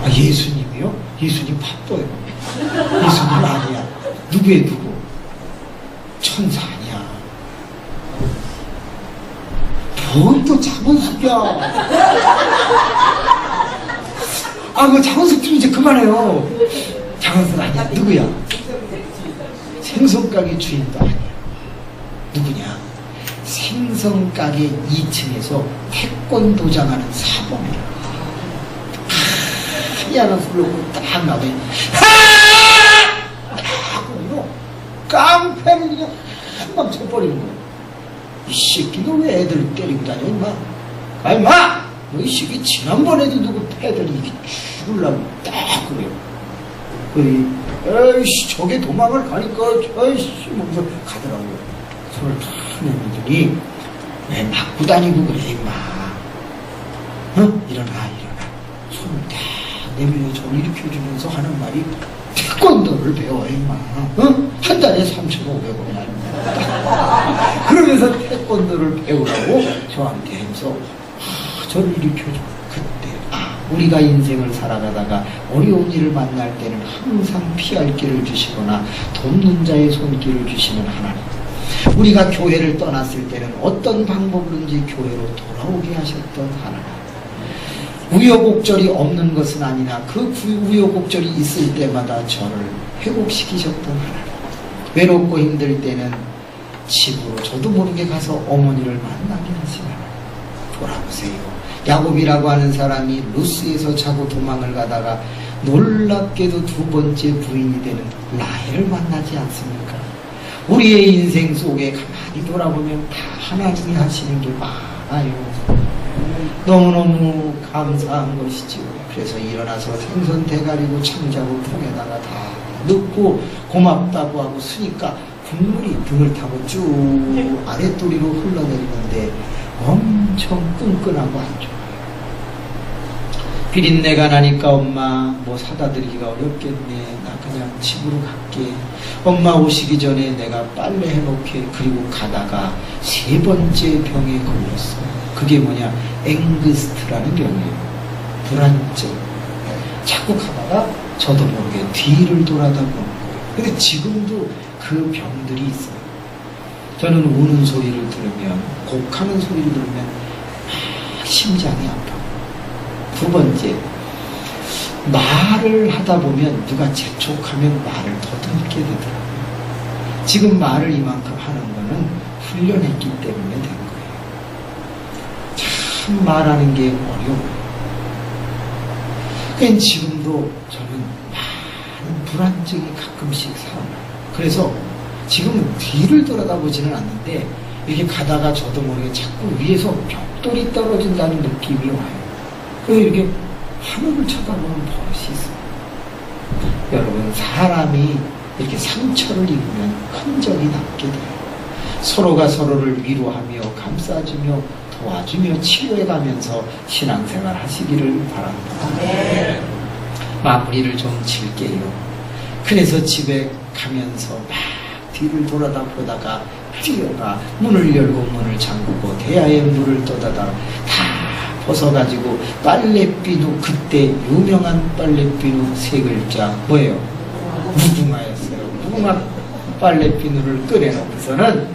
Speaker 1: 아, 예수님이요? 예수님 바빠요. 예수님 아니야. 누구의 누구? 천사 아니야. 뭔 또 장원숙이야. 아, 그 장원숙 좀 이제 그만해요. 장원숙 아니야. 누구야? 생선가게 주인도 아니야. 누구냐? 생선가게 2층에서 태권도장 하는 사범이야. 하얀 불러고 딱 나더니 하고 깡패를 그냥 한방 쳐버리는 거야. 이 새끼 너 왜 애들 때리고 다녀 임마? 아 임마! 너 이 새끼 지난번에도 누구 패들이 이렇게 죽으려고 딱 그래요. 에이씨 저게 도망을 가니까 에이씨 뭐 가더라고요. 손을 탁 내밀더니 왜 맞고 다니고 그래 임마? 어? 일어나. 손을 딱 내밀어 저를 일으켜주면서 하는 말이 태권도를 배워 임마. 어? 한 달에 3,500원 그러면서 태권도를 배우라고 저한테 해서 저를 일으켜줘. 그때 우리가 인생을 살아가다가 어려운 일을 만날 때는 항상 피할 길을 주시거나 돕는 자의 손길을 주시는 하나님, 우리가 교회를 떠났을 때는 어떤 방법으로든지 교회로 돌아오게 하셨던 하나님, 우여곡절이 없는 것은 아니나 그 우여곡절이 있을 때마다 저를 회복시키셨던 하나님, 외롭고 힘들 때는 집으로 저도 모르게 가서 어머니를 만나게 하시는 하나님, 돌아보세요. 야곱이라고 하는 사람이 루스에서 자고 도망을 가다가 놀랍게도 두 번째 부인이 되는 라헬을 만나지 않습니까? 우리의 인생 속에 가만히 돌아보면 다 하나님이 하시는 게 많아요. 너무너무 감사한 것이지요. 그래서 일어나서 생선 대가리고 창자고 통에다가 다 넣고 고맙다고 하고 쓰니까 국물이 등을 타고 쭉 아랫도리로 흘러내리는데 엄청 끈끈하고 안 좋아요. 비린내가 나니까 엄마 뭐 사다 드리기가 어렵겠네. 나 그냥 집으로 갈게. 엄마 오시기 전에 내가 빨래 해놓게. 그리고 가다가 세 번째 병에 걸렸어요. 그게 뭐냐? 앵그스트라는 병이에요. 불안증. 자꾸 가다가 저도 모르게 뒤를 돌아다보는 거예요. 근데 지금도 그 병들이 있어요. 저는 우는 소리를 들으면, 곡하는 소리를 들으면 심장이 아파요. 두 번째, 말을 하다 보면 누가 재촉하면 말을 더듬게 되더라고요. 지금 말을 이만큼 하는 거는 훈련했기 때문에 된 거예요. 참 말하는 게 어려워요. 그러니까 지금도 저는 많은 불안증이 가끔씩 살아나요. 그래서 지금은 뒤를 돌아다보지는 않는데 이렇게 가다가 저도 모르게 자꾸 위에서 벽돌이 떨어진다는 느낌이 와요. 그래서 이렇게 하늘을 쳐다보는 버릇이 있어요. 여러분, 사람이 이렇게 상처를 입으면 흔적이 남게 돼요. 서로가 서로를 위로하며 감싸주며 도와주며 치료해가면서 신앙생활 하시기를 바랍니다. 네. 마무리를 좀 질게요. 그래서 집에 가면서 막 뒤를 돌아다 보다가 뛰어가 문을 열고 문을 잠그고 대야에 물을 떠다가 다 벗어가지고 빨래비누, 그때 유명한 빨래비누 세 글자 뭐예요? 무궁화였어요. 무궁화 빨래 비누를 꺼내놓고서는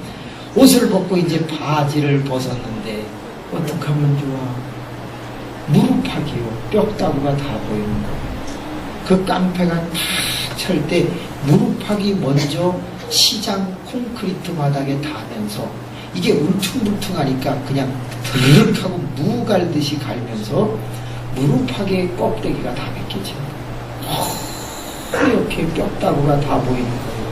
Speaker 1: 옷을 벗고 이제 바지를 벗었는데 어떻게 하면 좋아? 무릎팍이요. 뼈다구가 다 보이는 거예요. 그 깡패가 다 찰 때 무릎팍이 먼저 시장 콘크리트 바닥에 닿으면서 이게 울퉁불퉁하니까 그냥 드르륵하고 무 갈듯이 갈면서 무릎팍의 껍데기가 다 벗겨진 거예요. 이렇게 뼈다구가 다 보이는 거예요.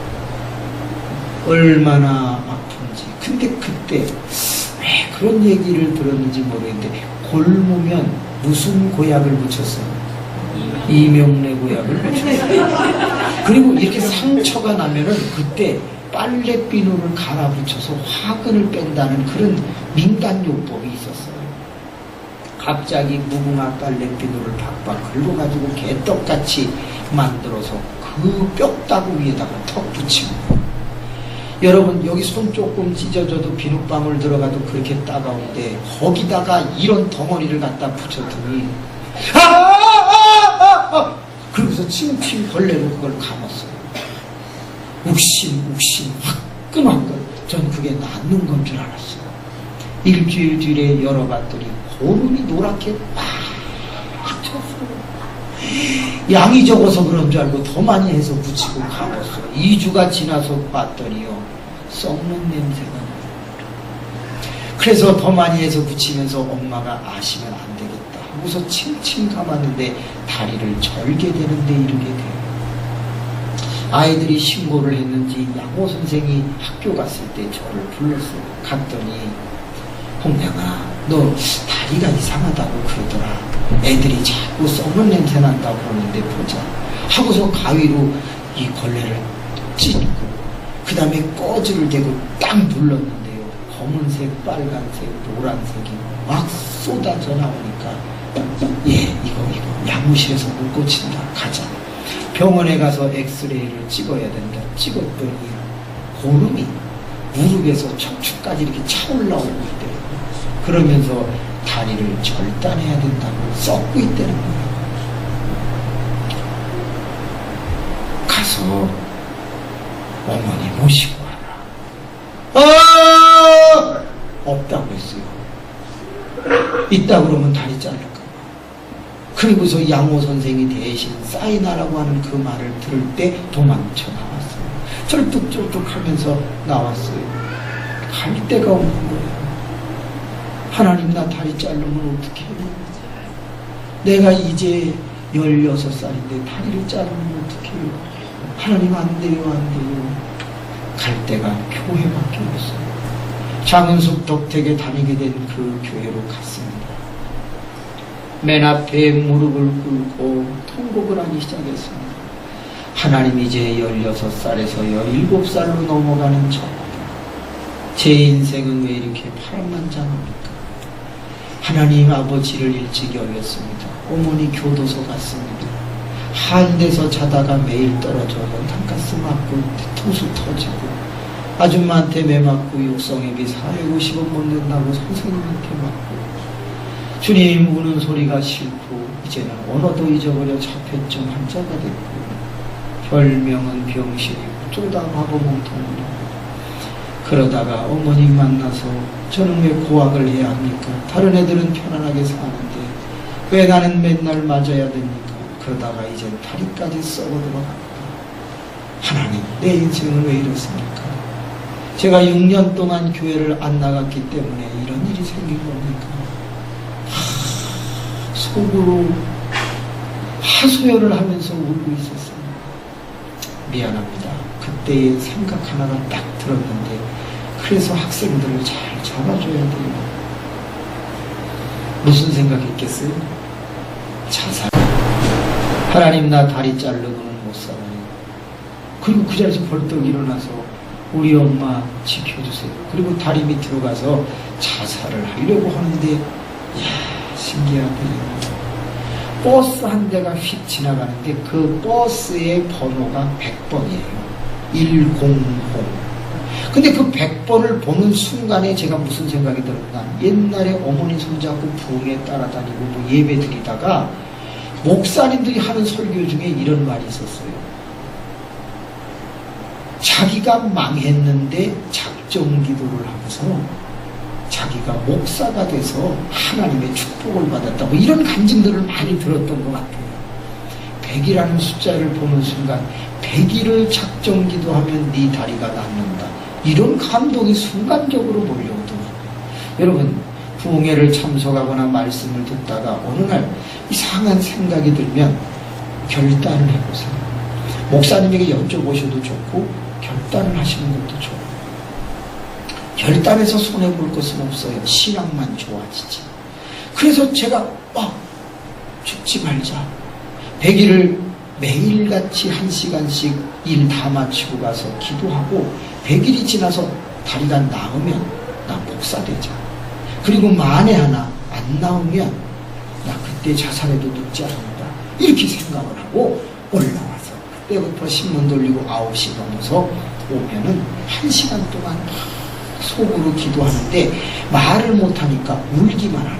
Speaker 1: 얼마나 아픈지. 근데 그때 왜 그런 얘기를 들었는지 모르겠는데 골무면 무슨 고약을 붙였어요? 이명래 고약을 붙였어요. 그리고 이렇게 상처가 나면은 그때 빨래 비누를 갈아 붙여서 화근을 뺀다는 그런 민간요법이 있었어요. 갑자기 무궁화 빨래 비누를 박박 긁어가지고 개떡같이 만들어서 그 뼈다구 위에다가 턱 붙이고, 여러분 여기 손 조금 찢어져도 비눗방울 들어가도 그렇게 따가운데 거기다가 이런 덩어리를 갖다 붙였더니 그러면서 칭칭 걸레로 그걸 감았어요. 욱신욱신 화끈한 걸. 전 그게 낫는 건 줄 알았어요. 일주일 뒤에 열어봤더니 고름이 노랗게 꽉 쳤어요. 양이 적어서 그런 줄 알고 더 많이 해서 붙이고 감았어요. 2주가 지나서 봤더니요, 썩는 냄새가 나요. 그래서 더 많이 해서 붙이면서 엄마가 아시면 안 되겠다 하고서 칭칭 감았는데 다리를 절게 되는데 이르게 돼요. 아이들이 신고를 했는지 양호 선생이 학교 갔을 때 저를 불렀어요. 갔더니 홍량아, 너 다리가 이상하다고 그러더라. 애들이 자꾸 썩는 냄새 난다고 그러는데 보자 하고서 가위로 이 걸레를 찢고 그 다음에 꺼즈를 대고 딱 눌렀는데요, 검은색, 빨간색, 노란색이 막 쏟아져 나오니까 이거 양무실에서 못 고친다, 가자. 병원에 가서 엑스레이를 찍어야 된다. 찍었더니 고름이 무릎에서 척추까지 이렇게 차올라오고 있대요. 그러면서 다리를 절단해야 된다고 썩고 있다는 거예요. 가서 어머니 모시고 와라. 없다고 했어요. 있다 그러면 다리 자를까 봐. 그리고서 양호 선생이 대신 사인하라고 하는 그 말을 들을 때 도망쳐 나왔어요. 쩔뚝쩔뚝 하면서 나왔어요. 갈 데가 없는 거예요. 하나님, 나 다리 자르면 어떻게 해요? 내가 이제 16살인데 다리를 자르면 어떻게 해요? 하나님, 안 돼요, 안 돼요. 갈 데가 교회밖에 없어요. 장은숙 덕택에 다니게 된 그 교회로 갔습니다. 맨 앞에 무릎을 꿇고 통곡을 하기 시작했습니다. 하나님, 이제 16살에서 17살로 넘어가는 저, 제 인생은 왜 이렇게 파란만장합니까? 하나님, 아버지를 일찍 열렸습니다. 어머니 교도소 갔습니다. 한대서 자다가 매일 떨어져 연탄가스 맞고 뒤통수 터지고 아줌마한테 매 맞고 육성회비 450원 못 낸다고 선생님한테 맞고, 주님 우는 소리가 싫고 이제는 언어도 잊어버려 자폐증 환자가 됐고, 별명은 병신이고 쪼다 바보 몸통으로. 그러다가 어머님 만나서 저는 왜 고학을 해야 합니까? 다른 애들은 편안하게 사는데 왜 나는 맨날 맞아야 됩니까? 그러다가 이제 다리까지 썩어 들어갑니다. 하나님, 내 인생은 왜 이렇습니까? 제가 6년 동안 교회를 안 나갔기 때문에 이런 일이 생긴 겁니까? 속으로 하소연을 하면서 울고 있었어요. 미안합니다. 그때의 생각 하나가 딱 들었는데, 그래서 학생들을 잘 잡아줘야 돼요. 무슨 생각했겠어요? 자살. 하나님, 나 다리 자르고는 못 살아요. 그리고 그 자리에서 벌떡 일어나서 우리 엄마 지켜주세요. 그리고 다리 밑으로 가서 자살을 하려고 하는데, 이야, 신기하네요. 버스 한 대가 휙 지나가는데 그 버스의 번호가 100번이에요. 100. 근데 그 100번을 보는 순간에 제가 무슨 생각이 들었나? 옛날에 어머니 손잡고 부흥에 따라다니고 뭐 예배 드리다가 목사님들이 하는 설교 중에 이런 말이 있었어요. 자기가 망했는데 작정 기도를 하면서 자기가 목사가 돼서 하나님의 축복을 받았다. 뭐 이런 간증들을 많이 들었던 것 같아요. 100이라는 숫자를 보는 순간 100일을 작정 기도하면 네 다리가 낫는다. 이런 감동이 순간적으로 몰려오더라고요. 여러분, 부흥회를 참석하거나 말씀을 듣다가 어느 날 이상한 생각이 들면 결단을 해보세요. 목사님에게 여쭤보셔도 좋고 결단을 하시는 것도 좋아요. 결단해서 손해볼 것은 없어요. 신앙만 좋아지지. 그래서 제가 죽지 말자. 100일을 매일같이 1시간씩 일 다 마치고 가서 기도하고 100일이 지나서 다리가 나으면 나 목사 되자. 그리고 만에 하나 안 나오면 나 그때 자살해도 늦지 않는다. 이렇게 생각을 하고 올라와서 그때부터 신문 돌리고 9시 넘어서 오면은 1시간 동안 속으로 기도하는데 말을 못하니까 울기만 하는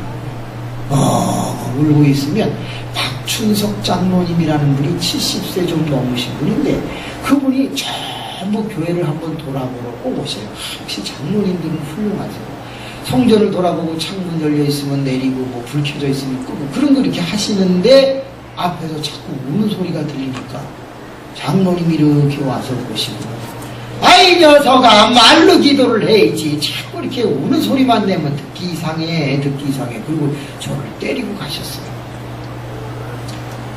Speaker 1: 거예요. 울고 있으면 박춘석 장로님이라는 분이 70세 좀 넘으신 분인데 그분이 전부 교회를 한번 돌아보러 꼭 오셔요. 역시 장로님들은 훌륭하세요. 성전을 돌아보고 창문 열려 있으면 내리고 뭐 불 켜져 있으면 끄고 그런 거 이렇게 하시는데 앞에서 자꾸 우는 소리가 들리니까 장로님이 이렇게 와서 보시고 아이 녀석아 말로 기도를 해야지 자꾸 이렇게 우는 소리만 내면 듣기 이상해. 그리고 저를 때리고 가셨어요.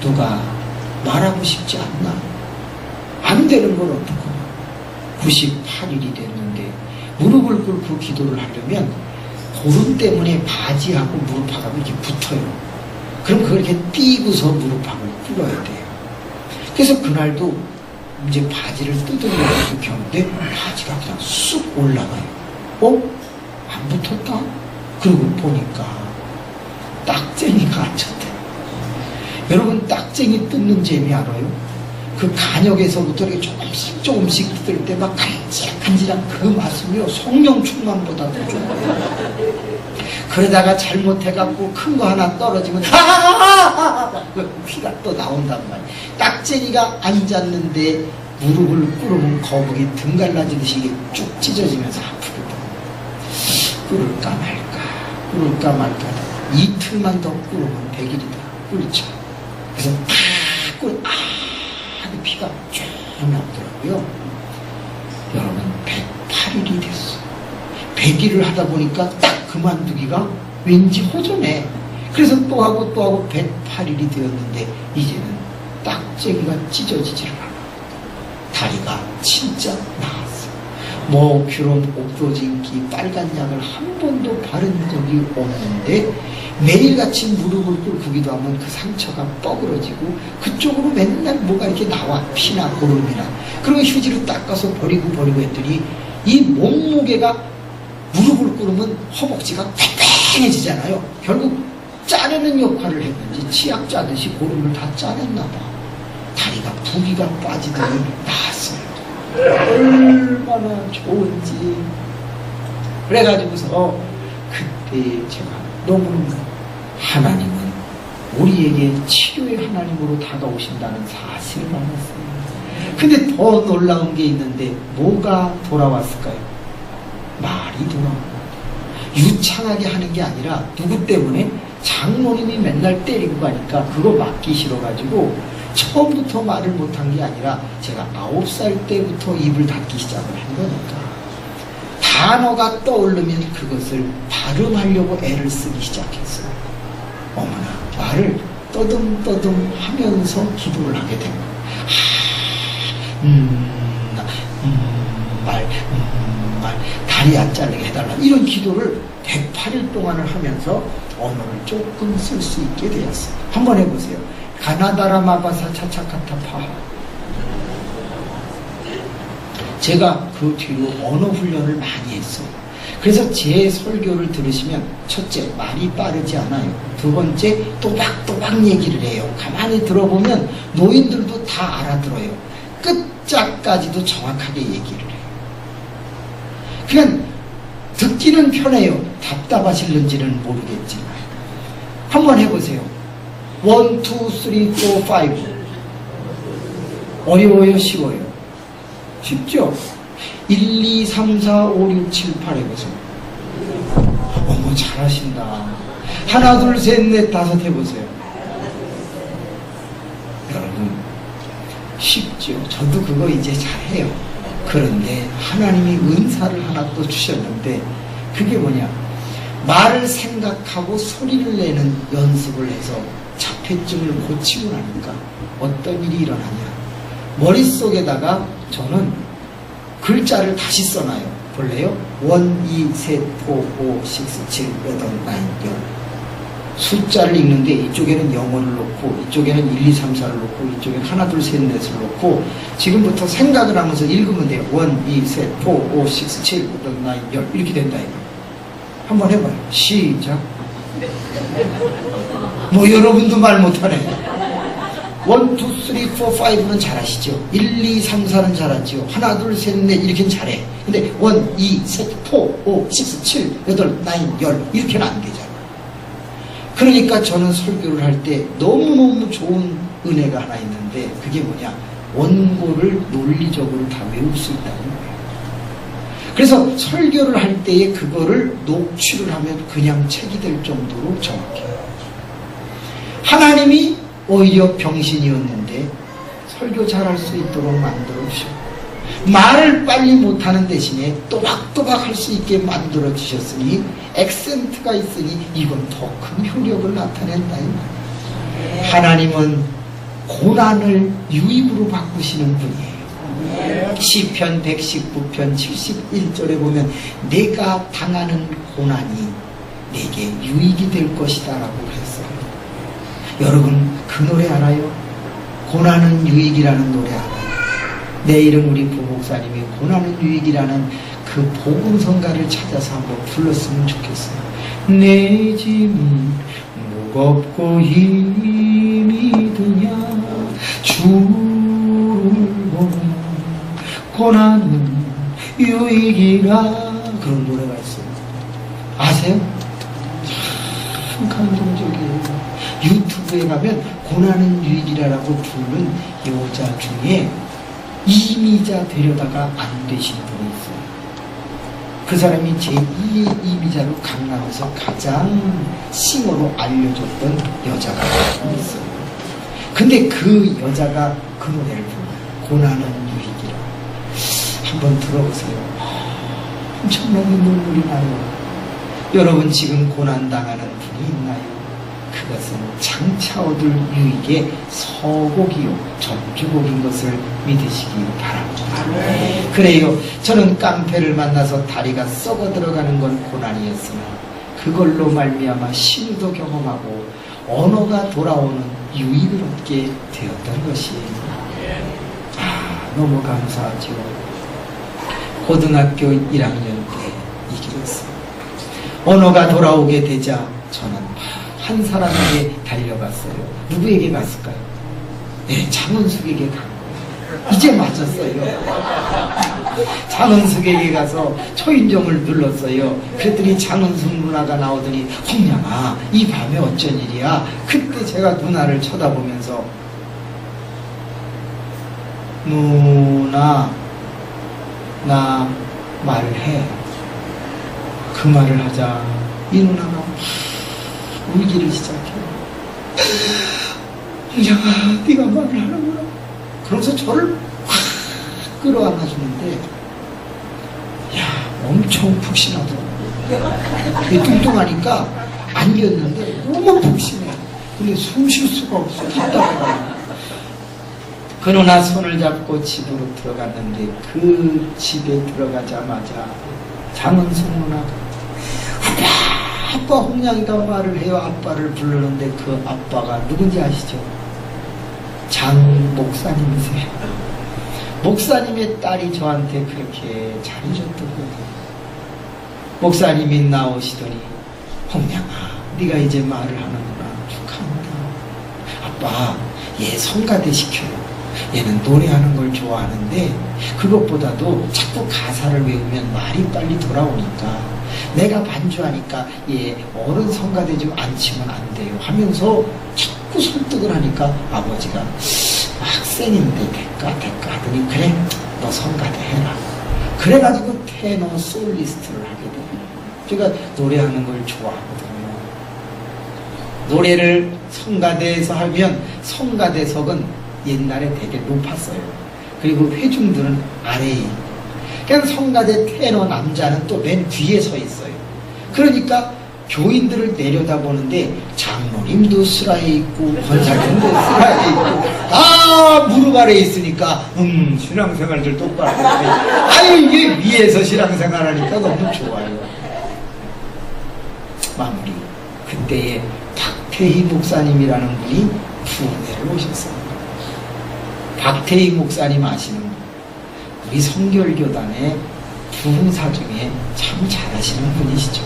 Speaker 1: 누가 말하고 싶지 않나? 안 되는 걸 어떡하나? 98일이 됐는데 무릎을 꿇고 기도를 하려면 고름 때문에 바지하고 무릎하고 이렇게 붙어요. 그럼 그걸 이렇게 띄고서 무릎하고 꿇어야 돼요. 그래서 그날도 이제 바지를 뜯으려고 이렇게 하는데 바지가 그냥 쑥 올라가요. 안 붙었다? 그러고 보니까 딱쟁이가 앉혔대요. 여러분, 딱쟁이 뜯는 재미 알아요? 그 간역에서부터 이렇게 조금씩 뜯을 때 막 간질간질한 그 맛은요 성령 충만보다 더 좋아요. 그러다가 잘못해갖고 큰 거 하나 떨어지면 피가 또 나온단 말이에요. 딱쟁이가 앉았는데 무릎을 꿇으면 거북이 등 갈라지듯이 쭉 찢어지면서 아프거든. 꿇을까 말까 이틀만 더 꿇으면 100일이다. 꿇죠. 그래서 피가 쭉 나오더라고요. 여러분, 108일이 됐어. 100일을 하다 보니까 딱 그만두기가 왠지 허전해. 그래서 또 하고 108일이 되었는데 이제는 딱쟁이가 찢어지질 않아. 다리가 진짜 나았어. 뭐 그런 옥도진기 빨간 약을 한 번도 바른 적이 없는데 매일같이 무릎을 꿇고 기도하면 그 상처가 뻐그러지고 그쪽으로 맨날 뭐가 이렇게 나와. 피나 고름이나. 그러면 휴지로 닦아서 버리고 했더니 이 몸무게가 무릎을 꿇으면 허벅지가 팽팽해지잖아요. 결국 짜내는 역할을 했는지 치약 짜듯이 고름을 다 짜냈나 봐. 다리가 부기가 빠지더니 나았어요. 얼마나 좋은지. 그래가지고서 그때 제가 너무 하나님은 우리에게 치료의 하나님으로 다가오신다는 사실을 알았어요. 근데 더 놀라운 게 있는데 뭐가 돌아왔을까요? 말이 돌아왔고 유창하게 하는 게 아니라 누구 때문에? 장로님이 맨날 때리고 가니까 그거 맞기 싫어가지고 처음부터 말을 못한 게 아니라 제가 9살 때부터 입을 닫기 시작을 한 거니까 단어가 떠오르면 그것을 발음하려고 애를 쓰기 시작했어요. 어머나 말을 떠듬떠듬 하면서 기도를 하게 된 거예요. 말 다리 안 잘리게 해달라 이런 기도를 108일 동안을 하면서 언어를 조금 쓸 수 있게 되었어요. 한번 해보세요. 가나다라 마바사 차차카타파. 제가 그 뒤로 언어 훈련을 많이 했어요. 그래서 제 설교를 들으시면 첫째, 말이 빠르지 않아요. 두 번째, 또박또박 얘기를 해요. 가만히 들어보면 노인들도 다 알아들어요. 끝자까지도 정확하게 얘기를 해요. 그냥 듣기는 편해요. 답답하실는지는 모르겠지만 한번 해보세요. 1, 2, 3, 4, 5 어려워요? 쉬워요? 쉽죠? 1, 2, 3, 4, 5, 6, 7, 8 해보세요. 어머, 잘하신다. 하나, 둘, 셋, 넷, 다섯 해보세요. 여러분, 쉽죠? 저도 그거 이제 잘해요. 그런데 하나님이 은사를 하나 또 주셨는데, 그게 뭐냐? 말을 생각하고 소리를 내는 연습을 해서 자폐증을 고치고 나니까 어떤 일이 일어나냐? 머릿속에다가 저는 글자를 다시 써놔요. 볼래요? 1, 2, 3, 4, 5, 6, 7, 8, 9, 10. 숫자를 읽는데 이쪽에는 영어를 놓고 이쪽에는 1, 2, 3, 4를 놓고 이쪽에는 하나, 둘, 셋, 넷을 놓고 지금부터 생각을 하면서 읽으면 돼요. 1, 2, 3, 4, 5, 6, 7, 8, 9, 10 이렇게 된다 이거. 한번 해봐요. 시작. 뭐 여러분도 말 못하네. 1, 2, 3, 4, 5는 잘하시죠. 1, 2, 3, 4는 잘하죠. 하나, 둘, 셋, 넷 이렇게는 잘해. 근데 1, 2, 3, 4, 5, 6, 7, 8, 9, 10 이렇게는 안 되잖아. 그러니까 저는 설교를 할 때 너무너무 좋은 은혜가 하나 있는데 그게 뭐냐? 원고를 논리적으로 다 외울 수 있다는 거예요. 그래서 설교를 할 때에 그거를 녹취를 하면 그냥 책이 될 정도로 정확해요. 하나님이 오히려 병신이었는데 설교 잘할 수 있도록 만들어 주셨고 말을 빨리 못하는 대신에 또박또박 할 수 있게 만들어 주셨으니 액센트가 있으니 이건 더 큰 효력을 나타낸다 이 말이에요. 하나님은 고난을 유입으로 바꾸시는 분이에요. 시편 119편 71절에 보면 내가 당하는 고난이 내게 유익이 될 것이다 라고 했어요. 여러분 그 노래 알아요? 고난은 유익이라는 노래 알아요? 내일은 우리 부목사님이 고난은 유익이라는 그 복음성가를 찾아서 한번 불렀으면 좋겠어요. 내 짐이 무겁고 힘이 드냐 주를 보면 고난은 유익이라 그런 노래가 있어요. 아세요? 참 감동적이에요. 유튜브에 가면 고난은 유익이라고 부르는 여자 중에 이미자 되려다가 안 되신 분이 있어요. 그 사람이 제2의 이미자로 강남에서 가장 싱어로 알려졌던 여자가 있어요. 근데 그 여자가 그 노래를 불러요. 고난은 유익이라. 한번 들어보세요. 엄청나게 눈물이 나요. 여러분 지금 고난당하는 분이 있나요? 그것은 장차 얻을 유익의 서곡이요 전주곡인 것을 믿으시기 바랍니다. 그래요. 저는 깡패를 만나서 다리가 썩어 들어가는 건 고난이었으나 그걸로 말미암아 신유도 경험하고 언어가 돌아오는 유익을 얻게 되었던 것이에요. 너무 감사하죠. 고등학교 1학년 때 이 길을 했어요. 언어가 돌아오게 되자 저는 한 사람에게 달려갔어요. 누구에게 갔을까요? 네, 장은숙에게 간 거예요. 이제 맞았어요. 장은숙에게 가서 초인종을 눌렀어요. 그랬더니 장은숙 누나가 나오더니 홍양아 이 밤에 어쩐 일이야? 그때 제가 누나를 쳐다보면서 누나 나 말해. 그 말을 하자 이 누나가 울기를 시작해요. 홍양아 네가 말을 하는구나. 그러면서 저를 확 끌어안아주는데 야 엄청 푹신하더라고요. 뚱뚱하니까 안겼는데 너무 푹신해. 근데 숨 쉴 수가 없어. 답답해가지고. 그 누나 손을 잡고 집으로 들어갔는데 그 집에 들어가자마자 장은숙 누나가 아빠 홍양이가 말을 해요. 아빠를 부르는데 그 아빠가 누군지 아시죠? 장 목사님이세요. 목사님의 딸이 저한테 그렇게 잘해줬던 거예요. 목사님이 나오시더니 홍양아 네가 이제 말을 하는구나. 축하합니다. 아빠 얘 성가대 시켜요. 얘는 노래하는 걸 좋아하는데 그것보다도 자꾸 가사를 외우면 말이 빨리 돌아오니까 내가 반주하니까 얘 어른 성가대 좀 안 치면 안 돼요 하면서 자꾸 설득을 하니까 아버지가 학생인데 될까 하더니 그래 너 성가대 해라. 그래가지고 테너 솔리스트를 하게 돼요. 제가 노래하는 걸 좋아하거든요. 노래를 성가대에서 하면 성가대석은 옛날에 되게 높았어요. 그리고 회중들은 아래에 있고, 그냥 성가대 테너 남자는 또 맨 뒤에 서 있어요. 그러니까 교인들을 내려다보는데 장로님도 슬하에 있고 권사님도 슬하에 있고 다 무릎 아래에 있으니까 신앙생활들 똑바로 해. 아유 이게 위에서 신앙생활하니까 너무 좋아요. 마무리. 그때에 박태희 목사님이라는 분이 부흥회를 오셨습니다. 박태희 목사님 아시는 분, 우리 성결교단의 부흥사 중에 참 잘하시는 분이시죠.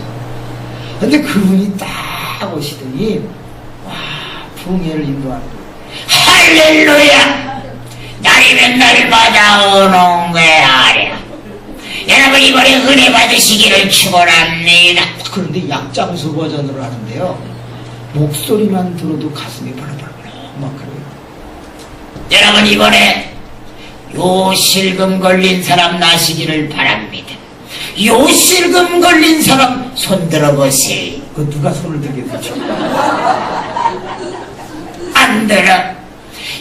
Speaker 1: 근데 그분이 딱 오시더니 와 부흥회를 인도하는 거예요. 할렐루야! 날이 맨날 받아오는 거야. 여러분 이번에 은혜 받으시기를 축원합니다. 그런데 약장수 버전으로 하는데요, 목소리만 들어도 가슴이 벌렁벌렁 막 그래요. 여러분 이번에 요실금 걸린 사람 나시기를 바랍니다. 요실금 걸린 사람 손 들어보세요. 그 누가 손을 들겠죠? 안 들어.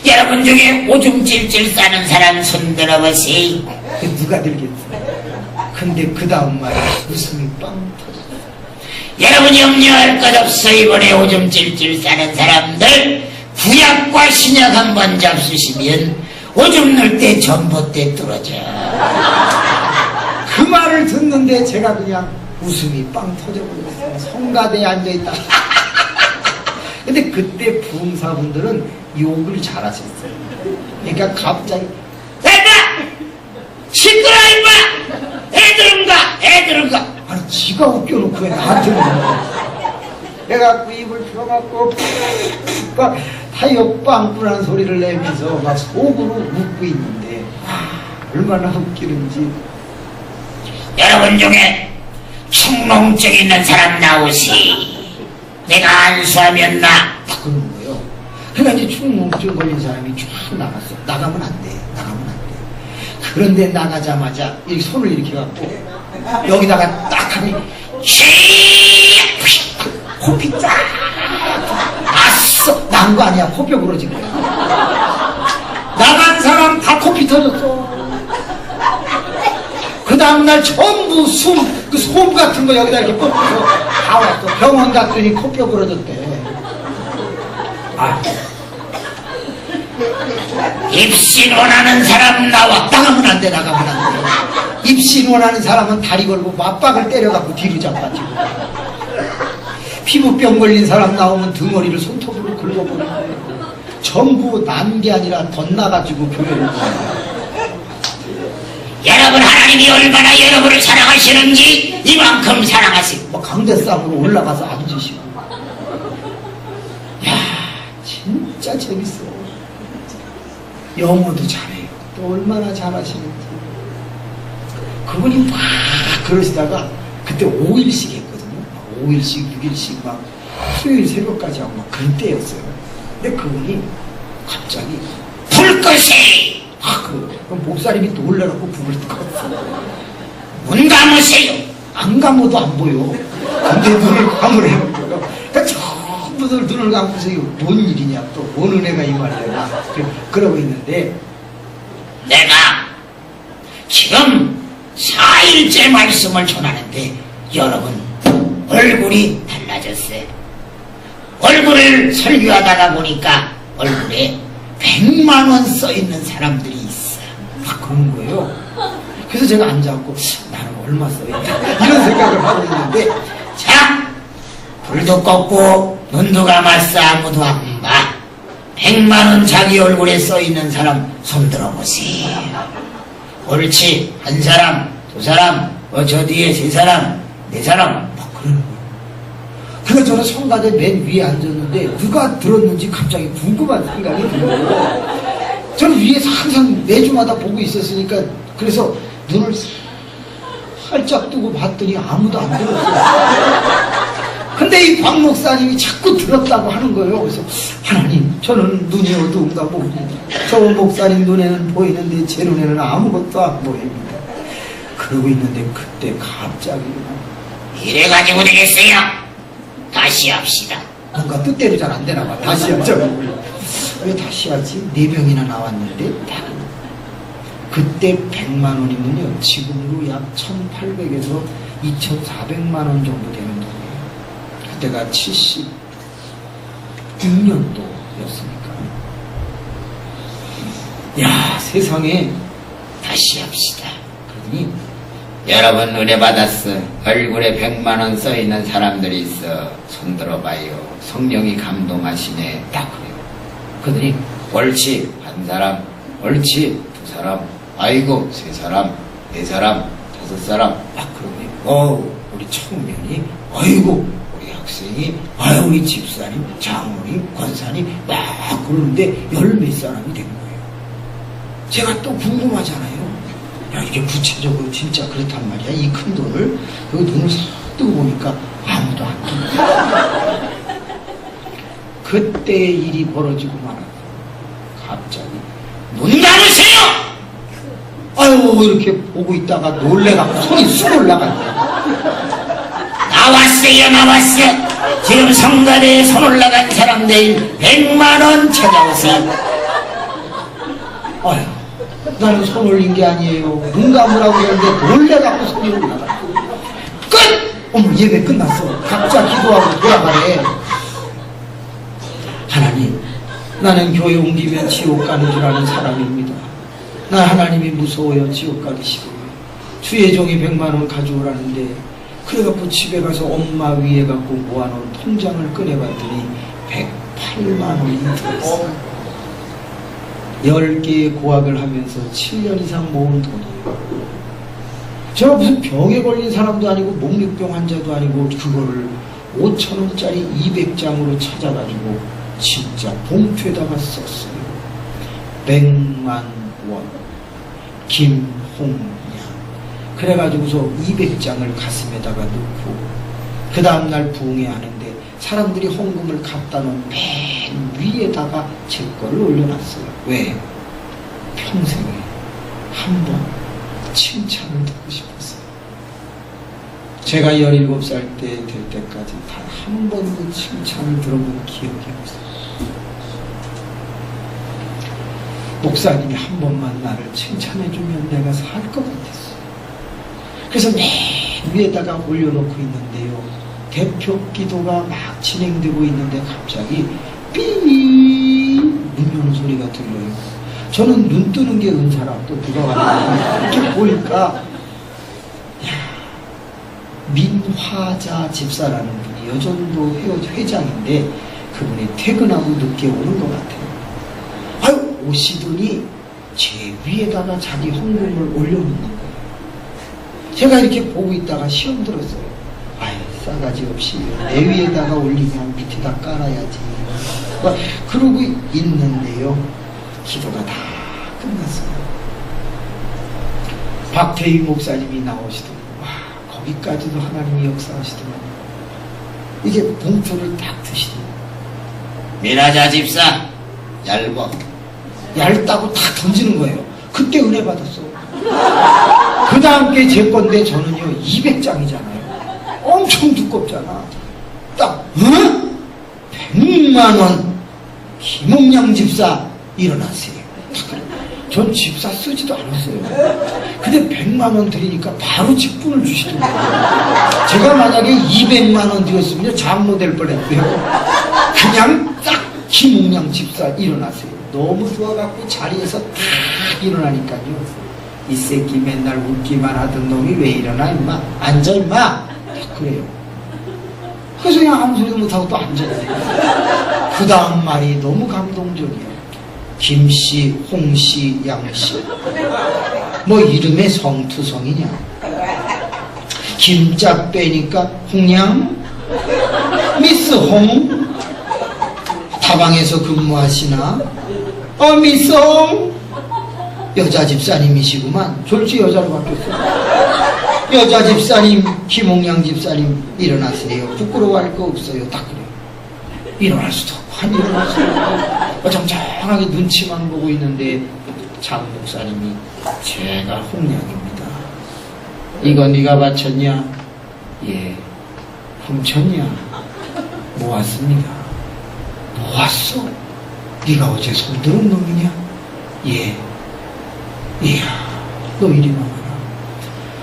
Speaker 1: 여러분 중에 오줌 찔찔 싸는 사람 손 들어보세요. 그 누가 들겠어? 근데 그 다음 말에 웃음이 빵 터졌어요. 여러분 염려할 것 없어. 이번에 오줌 찔찔 싸는 사람들 구약과 신약 한번 잡수시면 오줌 넣을 때 전봇대 뚫어져. 그 말을 듣는데 제가 그냥 웃음이 빵 터져버렸어요. 성가대에 앉아있다. 근데 그때 부흥사분들은 욕을 잘하셨어요. 그러니까 갑자기 됐다! 시끄러 임마! 애들은가! 아니 지가 웃겨놓고 왜 나한테 내가 입을 펴갖고 타협빵꾸라는 소리를 내면서 막 속으로 웃고 있는데 얼마나 웃기는지. 여러분 중에 충농증 있는 사람 나오시. 내가 안수하면 나. 딱 그러는 거예요. 그러니까 이제 충농증 걸린 사람이 쫙 나갔어. 나가면 안 돼. 그런데 나가자마자 이 손을 이렇게 갖고 여기다가 딱 하니 코피 쫙 아싸 난 거 아니야. 코뼈 부러진 거야. 나간 사람 다 코피 터졌어. 그 다음날 전부 그 솜 같은 거 여기다 이렇게 뻗어서 다 왔어. 병원 갔더니 코뼈 부러졌대. 입신 원하는 사람 나와. 나가면 안 돼. 입신 원하는 사람은 다리 걸고 맞박을 때려갖고 뒤로 잡아지고, 피부병 걸린 사람 나오면 등어리를 손톱으로 긁어버리고, 전부 난 게 아니라 덧나가지고 교회를 가요. 여러분 하나님이 얼마나 여러분을 사랑하시는지 이만큼 사랑하시고 강대상으로 올라가서 앉으시고. 야 진짜 재밌어. 영어도 잘해요. 또 얼마나 잘하시는지. 그분이 막 그러시다가 그때 5일씩 했거든요. 5일씩 6일씩 막 수요일 새벽까지 하고 막 그런 때였어요. 근데 그분이 갑자기 불 끄세요. 그럼 목사님이 놀라갖고 불을 껐어. 눈 감으세요. 안 감아도 안 보여. 근데 눈을 감으라는 거예요. 그러니까 전부들 눈을 감고서요. 뭔 일이냐, 또 뭔 은혜가 이 말이야. 그러고 있는데 내가 지금 4일째 말씀을 전하는데 여러분 얼굴이 달라졌어요. 얼굴을 설교하다가 보니까 얼굴에 100만 원 써있는 사람들이 있어. 막 그런 거예요. 그래서 제가 앉아갖고 나는 얼마 써있나 이런 생각을 하고 있는데, 자 불도 껐고 눈도 감았어. 아무도 안 봐. 100만 원 자기 얼굴에 써있는 사람 손 들어보세요. 옳지. 한 사람, 두 사람, 저 뒤에 세 사람, 네 사람 막 그러는 거예요. 그래서 저는 성가대 맨 위에 앉았는데 누가 들었는지 갑자기 궁금한 생각이 들어요. 저는 위에서 항상 매주마다 보고 있었으니까. 그래서 눈을 살짝 뜨고 봤더니 아무도 안 들었어요. 근데 이 박 목사님이 자꾸 들었다고 하는 거예요. 그래서 하나님, 저는 눈이 어두운가 봅니다. 저 목사님 눈에는 보이는데 제 눈에는 아무것도 안 보입니다. 그러고 있는데 그때 갑자기
Speaker 2: 이래가지고 되겠어요. 다시 합시다.
Speaker 1: 뭔가 뜻대로 잘 안 되나 봐. 다시 하자고. 왜 다시 하지? 4병이나 나왔는데 그때 100만 원이면요 지금으로 약 1,800에서 2,400만 원 정도 되는 돈이에요. 그때가 76년도였으니까. 야, 세상에.
Speaker 2: 다시 합시다.
Speaker 1: 그러니
Speaker 2: 여러분 은혜 받았어. 얼굴에 100만 원 써있는 사람들이 있어. 손들어봐요. 성령이 감동하시네. 딱 그래요.
Speaker 1: 그러더니
Speaker 2: 옳지 한 사람, 옳지 두 사람, 아이고 세 사람, 네 사람, 다섯 사람.
Speaker 1: 딱 그러더니 우리 청년이 아이고 우리 학생이 아유 우리 집사님, 장모님, 권사님 막 그러는데 10몇 사람이 된 거예요. 제가 또 궁금하잖아요. 야, 이게 구체적으로 진짜 그렇단 말이야. 이 큰 돈을. 그 눈을 싹 뜨고 보니까 아무도 안 떠. 그때 일이 벌어지고 말았고, 갑자기,
Speaker 2: 문 닫으세요!
Speaker 1: 아유, 이렇게 보고 있다가 놀래갖고 손이 쑥 올라간다.
Speaker 2: 나왔어요, 나왔어. 지금 성가대에 손 올라간 사람들 100만 원 찾아오세요.
Speaker 1: 아유, 나는 손 올린 게 아니에요. 눈 감으라고 그랬는데 놀래갖고 손이 올라가. 끝! 어머, 예배 끝났어. 각자 기도하고 돌아가래. 하나님, 나는 교회 옮기면 지옥 가는 줄 아는 사람입니다. 나 하나님이 무서워요. 지옥 가기 싫어요. 주의 종이 100만 원 가져오라는데 그래갖고 집에 가서 엄마 위에 갖고 모아놓은 통장을 꺼내봤더니 108만 원이 들어있어요. 10개의 고학을 하면서 7년 이상 모은 돈이에요. 제가 무슨 병에 걸린 사람도 아니고 목류병 환자도 아니고 그거를 5,000원짜리 200장으로 찾아가지고 진짜 봉투에다가 썼어요. 100만 원 김홍양. 그래가지고서 200장을 가슴에다가 넣고 그 다음날 부흥회하는데 사람들이 헌금을 갖다 놓은 맨 위에다가 제 거를 올려놨어요. 왜? 평생에 한 번 칭찬을 듣고 싶었어요. 제가 17살 때 될 때까지 단 한 번도 칭찬을 들어본 기억이 없어요. 목사님이 한 번만 나를 칭찬해주면 내가 살 것 같았어요. 그래서 맨 위에다가 올려놓고 있는데요. 대표 기도가 막 진행되고 있는데 갑자기 삐 문 여는 소리가 들려요. 저는 눈 뜨는 게 은사라 또 누가 와요. 이렇게 보니까 민화자 집사라는 분이 여전도 회장인데 그분이 퇴근하고 늦게 오는 것 같아요. 아유 오시더니 제 위에다가 자기 헌금을 올려놓는 거예요. 제가 이렇게 보고 있다가 시험 들었어요. 아유 싸가지 없이 내 위에다가 올리면 밑에다 깔아야지. 그러고 있는데요. 기도가 다 끝났어요. 박태희 목사님이 나오시더니 와 거기까지도 하나님이 역사하시더만 이게 봉투를 딱 드시더니
Speaker 2: 미라자 집사 얇어.
Speaker 1: 얇다고 탁 던지는 거예요. 그때 은혜 받았어. 그 다음 게 제 건데 저는요 200장이잖아요. 엄청 두껍잖아. 딱 100만 원 김홍양 집사 일어나세요. 전 집사 쓰지도 않았어요. 근데 100만 원 드리니까 바로 직분을 주시더라고요. 제가 만약에 200만 원 드렸으면 장모 될 뻔했고요. 그냥 딱 김홍양 집사 일어나세요. 너무 좋아갖고 자리에서 딱 일어나니까요. 이 새끼 맨날 웃기만 하던 놈이 왜 일어나 임마. 앉아 임마. 딱 그래요. 그래서 그냥 아무 소리도 못하고 또 앉아요. 그 다음 말이 너무 감동적이에요. 김씨, 홍씨, 양씨. 뭐 이름에 성투성이냐. 김자 빼니까 홍양, 미스 홍. 다방에서 근무하시나? 미스 홍. 여자 집사님이시구만. 졸지 여자로 바뀌었어. 여자 집사님, 김홍양 집사님 일어나세요. 부끄러워할 거 없어요. 딱 그래요. 일어날 수도 없고 안 일어날 수도 없고 어정쩡하게 눈치만 보고 있는데 장 목사님이 제가 홍량입니다. 이거 네가 바쳤냐? 예. 훔쳤냐? 모았습니다. 모았어? 네가 어제 손들은 놈이냐? 예. 이야, 너 이리 나와라.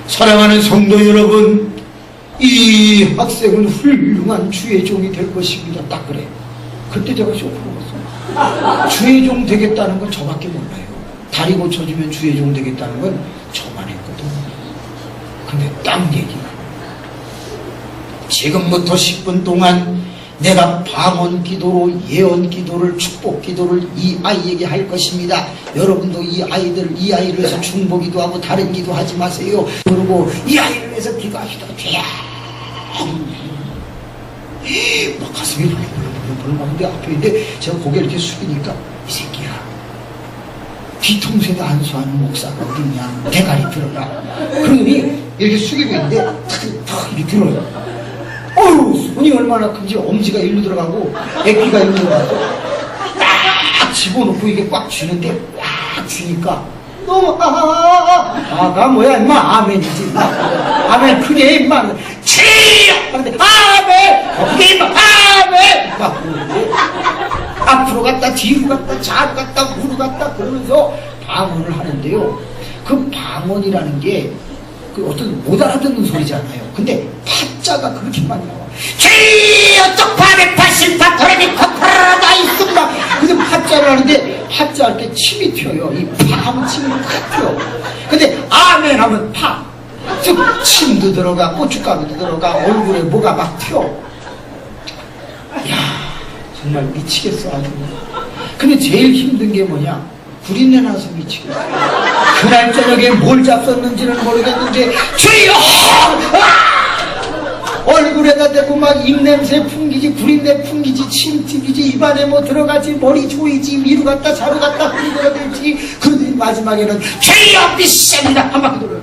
Speaker 1: 사랑하는 성도 여러분, 이 학생은 훌륭한 주의 종이 될 것입니다. 딱 그래. 그때 제가 쇼크를 먹었어요. 주의 종 되겠다는 건 저밖에 몰라요. 다리 고쳐주면 주의 종 되겠다는 건 저만 했거든. 근데 딱 얘기. 지금부터 10분 동안 내가 방언 기도로 예언 기도를 축복 기도를 이 아이에게 할 것입니다. 여러분도 이 아이를 위해서 중보기도 하고 다른 기도하지 마세요. 그리고 이 아이를 위해서 기도하시다가 막 가슴이 벌렁벌렁 막 내 앞에 있는데 제가 고개를 이렇게 숙이니까 이 새끼야, 뒤통수에다 안수하는 목사가 어딨냐, 대가리 들어라. 그러더니 이렇게 숙이고 있는데 탁 이렇게 들어요. 어휴, 손이 얼마나 큰지 엄지가 일로 들어가고 애기가 일로 들어가고 딱 집어넣고 이게 꽉 쥐는데 꽉 쥐니까 너무 아가 뭐야 임마, 아멘이지 임마. 아멘 크게 임마. 치요 근데 아멘 크게 임마 아멘 막 그러는데 앞으로 갔다 뒤로 갔다 좌로 갔다 우로 갔다 그러면서 방언을 하는데요. 그 방언이라는 게 그 어떤 못 알아듣는 소리잖아요. 근데 파자가 그렇게 많이 나와. 제이어 쪽파에 파신파 도레미 코프라다 있습니다. 근데 파자를 하는데 파자 할 때 침이 튀어요. 이 파하면 침이 팍 튀어. 근데 아멘 하면 파. 즉 침도 들어가 고춧가루도 들어가 얼굴에 뭐가 막 튀어. 야 정말 미치겠어 아주. 근데 제일 힘든 게 뭐냐? 구린내 나서 미치겠어. 그날 저녁에 뭘 잡섰는지는 모르겠는데 주여! 얼굴에다 대고 막 입냄새 풍기지, 구린내 풍기지, 침 튀기지, 입안에 뭐 들어가지, 머리 조이지, 위로 갔다 자로 갔다 흔들어댈지. 그러더니 마지막에는 주여 미션이다 한마디 돌아요.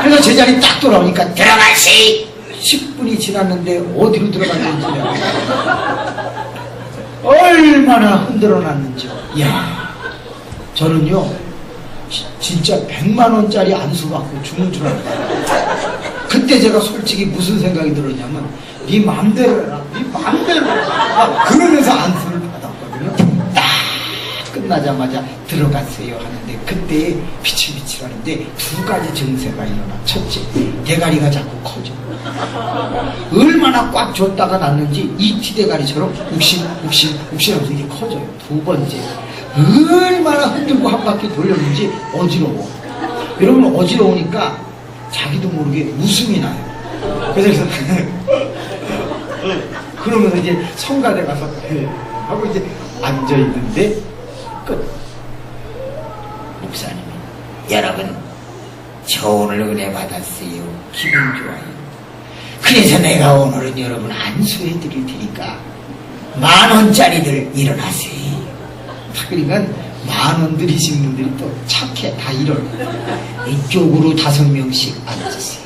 Speaker 1: 그래서 제자리 딱 돌아오니까 들어가시! 10분이 지났는데 어디로 들어갔는지 얼마나 흔들어놨는지요. 이야, 저는요 진짜 100만원짜리 안수 받고 죽는 줄 알았어요. 그때 제가 솔직히 무슨 생각이 들었냐면 네 맘대로 해라, 네 맘대로 해라. 그러면서 안수를 받았거든요. 딱 끝나자마자 들어갔어요 하는데 그때 비칠비칠하는데 두 가지 증세가 일어나. 첫째, 대가리가 자꾸 커져. 얼마나 꽉 줬다가 났는지 이티 대가리처럼 욱신욱신욱신하면서 이게 커져요. 두 번째, 얼마나 흔들고 한 바퀴 돌렸는지 어지러워. 여러분 어지러우니까 자기도 모르게 웃음이 나요. 그래서 그러면서 이제 성가대 가서 하고 이제 앉아있는데 끝. 목사님이 여러분 저 오늘 은혜 받았어요. 기분 좋아요. 그래서 내가 오늘은 여러분 안수해 드릴 테니까 10,000원짜리들 일어나세요. 그러니까 10,000원 들이신 분들이 또 착해. 다 일어나. 이쪽으로 5명씩 앉으세요.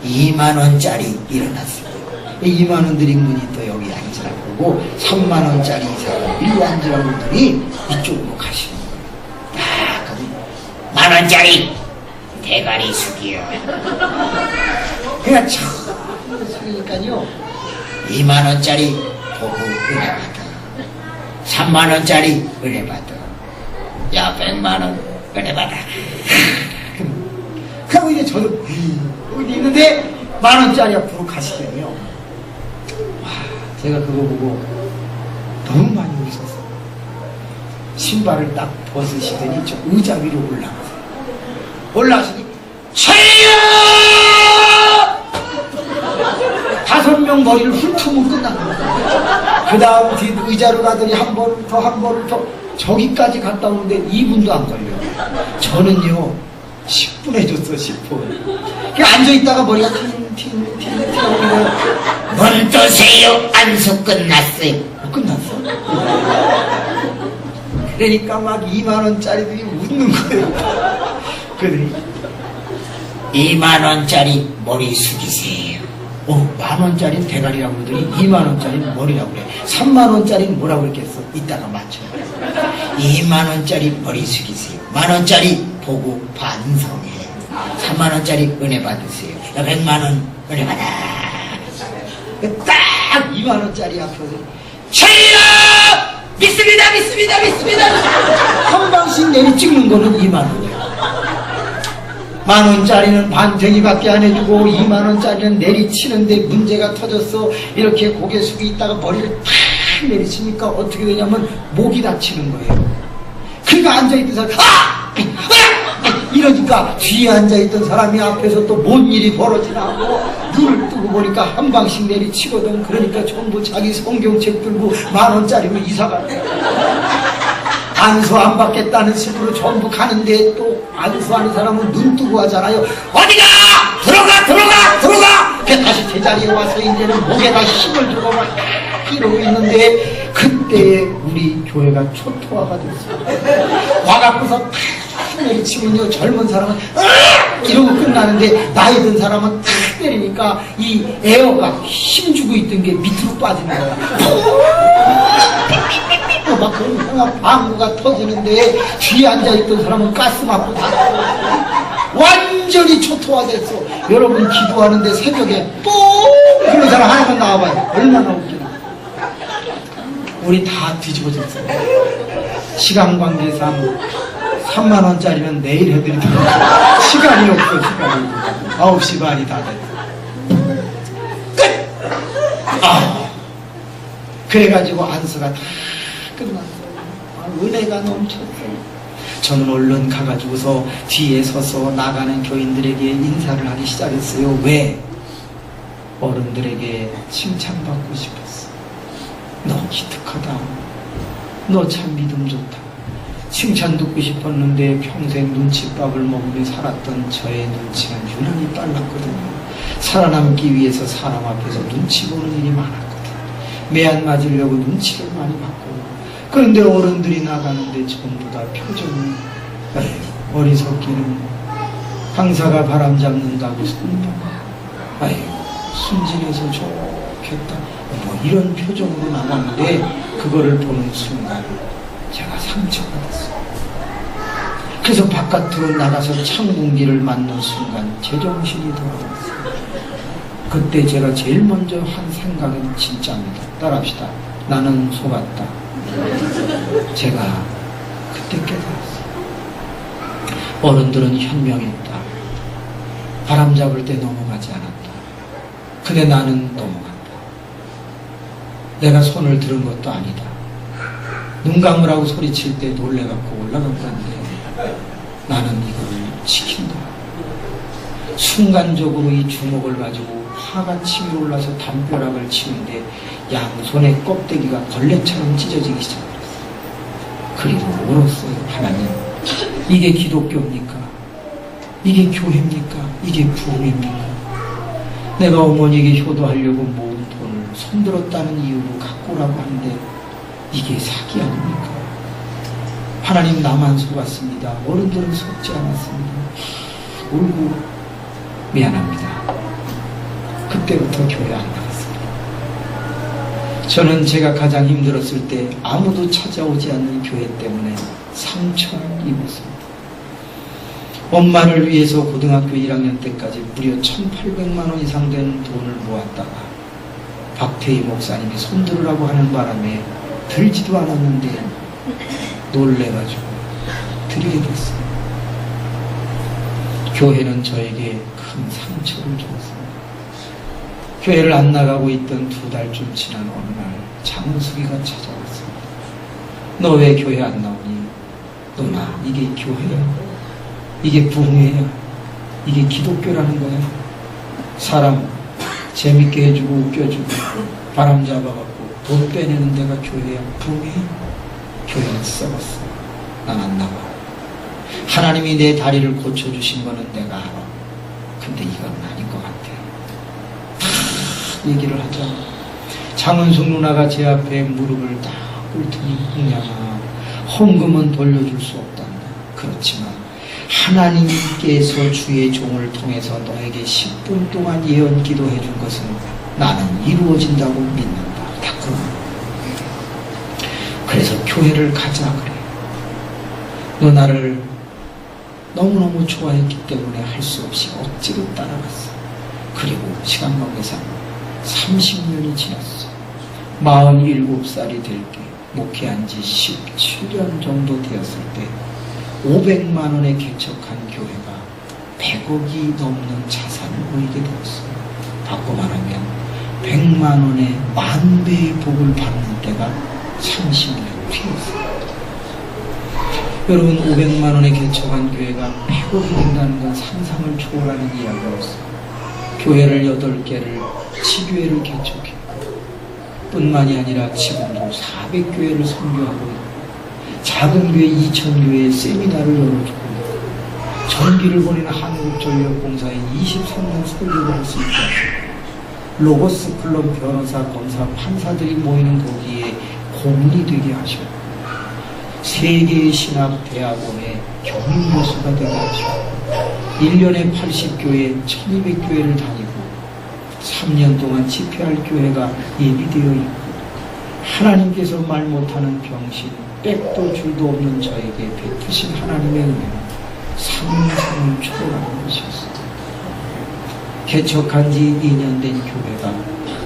Speaker 1: 20,000원짜리 일어났어요. 20,000원 드린 분이 또 여기 앉으라고 그러고 30,000원짜리 사람 일로 앉으라고 그러더니 이쪽으로 가시는 거예요. 그럼 10,000원짜리 대가리 숙여. 그냥 참 숙이니까요 20,000원짜리 보고 은혜 받아. 30,000원짜리 은혜 받아. 야 100만원 은혜 받아. 그리고 이제 저도 어디 있는데 10,000원짜리 앞으로 가시더니요. 와, 제가 그거 보고 너무 많이 웃었어요. 신발을 딱 벗으시더니 저 의자 위로 올라가시니 최여! 5명 머리를 훑으면 끝납니다. 그 다음 뒤 의자로 가더니 한 번을 더 저기까지 갔다 오는데 2분도 안 걸려요. 저는요 10분 해줬어. 10분. 그냥 앉아있다가 머리가 팅팅팅팅 문 뜨세요. 안수 끝났어요. 끝났어? 그러니까 막 20,000원짜리들이 웃는 거예요. 그러더니
Speaker 2: 2만 원짜리 머리 숙이세요.
Speaker 1: 10,000원짜리 대가리라고 그러더니 20,000원짜리 머리라고 그래. 30,000원짜리는 뭐라고 그랬겠어? 이따가 맞춰.
Speaker 2: 2만 원짜리 머리 숙이세요. 10,000원짜리 보고 반성해. 3만 원짜리 은혜 받으세요. 100만 원 은혜 받아.
Speaker 1: 딱 20,000원짜리 앞에서
Speaker 2: 저희요 믿습니다 믿습니다 믿습니다.
Speaker 1: 한 방씩 내리 찍는 거는 20,000원이야. 10,000원짜리는 반쟁이밖에 안 해주고 20,000원짜리는 내리치는데 문제가 터졌어. 이렇게 고개 숙이 있다가 머리를 탁 내리치니까 어떻게 되냐면 목이 다치는 거예요. 그러니까 앉아있던 사람이 이러니까 뒤에 앉아있던 사람이 앞에서 또 뭔 일이 벌어지나 하고 눈을 뜨고 보니까 한 방씩 내리치거든. 그러니까 전부 자기 성경책 들고 10,000원짜리로 이사가 안수 안 받겠다는 식으로 전부 가는데 또 안수하는 사람은 눈 뜨고 하잖아요.
Speaker 2: 어디가 들어가.
Speaker 1: 다시 제자리에 와서 이제는 목에다 힘을 주고 막 이러고 있는데 그때 우리 교회가 초토화가 됐어요. 와갖고서 탁 내리치면요 젊은 사람은 이러고 끝나는데 나이 든 사람은 탁 내리니까 이 에어가 힘주고 있던 게 밑으로 빠지는 거야. 막 그런 방구가 터지는데 뒤에 앉아있던 사람은 가스 맞고 다 완전히 초토화됐어. 여러분 기도하는데 새벽에 뽕 그런 사람 하나만 나와봐요. 얼마나 웃기나. 우리 다 뒤집어졌어요. 시간 관계상 30,000원짜리는 내일 해드리도록 시간이 없어. 시간이 9시 반이 다 됐어. 끝! 그래가지고 안수가 다 끝났어요. 은혜가 넘쳤어요. 저는 얼른 가가지고서 뒤에 서서 나가는 교인들에게 인사를 하기 시작했어요. 왜? 어른들에게 칭찬받고 싶었어. 너 기특하다. 너 참 믿음 좋다. 칭찬 듣고 싶었는데 평생 눈칫밥을 먹으며 살았던 저의 눈치는 유난히 빨랐거든요. 살아남기 위해서 사람 앞에서 눈치 보는 일이 많았거든요. 매안 맞으려고 눈치를 많이 봤고, 그런데 어른들이 나가는데 전부 다 표정이 어리석기는 강사가 바람 잡는다고 쓴다. 아이고 순진해서 좋겠다. 뭐 이런 표정으로 나갔는데 그거를 보는 순간 제가 상처가 됐어요. 그래서 바깥으로 나가서 찬 공기를 맞는 순간 제정신이 돌아왔어요. 그때 제가 제일 먼저 한 생각은 진짜입니다. 따라합시다. 나는 속았다. 제가 그때 깨달았어요. 어른들은 현명했다. 바람 잡을 때 넘어가지 않았다. 근데 나는 넘어갔다. 내가 손을 들은 것도 아니다. 눈 감으라고 소리칠 때 놀래갖고 올라간 건데 나는 이걸 지킨다. 순간적으로 이 주먹을 가지고 화가 치밀어 올라서 담벼락을 치는데 양손의 껍데기가 걸레처럼 찢어지기 시작했어요. 그리고 울었어요. 하나님, 이게 기독교입니까? 이게 교회입니까? 이게 부흥입니까? 내가 어머니에게 효도하려고 모은 돈을 손들었다는 이유로 갖고 오라고 하는데 이게 사기 아닙니까? 하나님, 나만 속았습니다. 어른들은 속지 않았습니다. 울고 미안합니다. 그때부터 교회 안 나갔습니다. 저는 제가 가장 힘들었을 때 아무도 찾아오지 않는 교회 때문에 상처를 입었습니다. 엄마를 위해서 고등학교 1학년 때까지 무려 1,800만 원 이상 되는 돈을 모았다가 박태희 목사님이 손들으라고 하는 바람에 들지도 않았는데 놀래가지고 드리게 됐어요. 교회는 저에게 큰 상처를 줬습니다. 교회를 안 나가고 있던 2달쯤 지난 어느 날 장수기가 찾아왔습니다. 너 왜 교회 안 나오니? 너나 이게 교회야. 이게 부흥회야. 이게 기독교라는 거야. 사람 재밌게 해주고 웃겨주고 바람 잡아갖고 돈 빼내는 데가 교회야. 부흥회? 교회는 썩었어. 난 안 나가. 하나님이 내 다리를 고쳐주신 거는 내가 알아. 근데 이건 아닌 것 같아. 다 얘기를 하자. 장은숙 누나가 제 앞에 무릎을 딱 꿇더니, 흥양아, 헌금은 돌려줄 수 없단다. 그렇지만 하나님께서 주의 종을 통해서 너에게 10분 동안 예언 기도해 준 것은 나는 이루어진다고 믿는다. 다 그런. 그래서 교회를 가자 그래. 너 나를 너무너무 좋아했기 때문에 할 수 없이 억지로 따라갔어. 그리고 시간 관계상 30년이 지났어. 47살이 될 때 목회한 지 17년 정도 되었을 때 500만 원에 개척한 교회가 100억이 넘는 자산을 보이게 되었어요. 바꿔 말하면 100만 원에 10,000배의 복을 받는 때가 30년 뒤였어요. 여러분, 500만 원에 개척한 교회가 100억이 된다는 건 상상을 초월하는 이야기였어요. 교회를 8개를, 지교회를 개척해. 뿐만이 아니라 지금도 400교회를 선교하고 있고, 작은 교회 2,000교회에 세미나를 열어주고 있고, 전기를 보내는 한국전력공사에 23년 설교를 할 수 있게 하시고, 로고스 클럽 변호사, 검사, 판사들이 모이는 거기에 고문이 되게 하시고, 세계의 신학대학원의 경인교수가 되게 하시고, 1년에 80교회, 1200교회를 다니고 3년 동안 집회할 교회가 예비되어 있고, 하나님께서 말 못하는 병신, 백도 줄도 없는 저에게 베푸신 하나님의 은혜는 상상을 초월하는 것이었습니다. 개척한 지 2년 된 교회가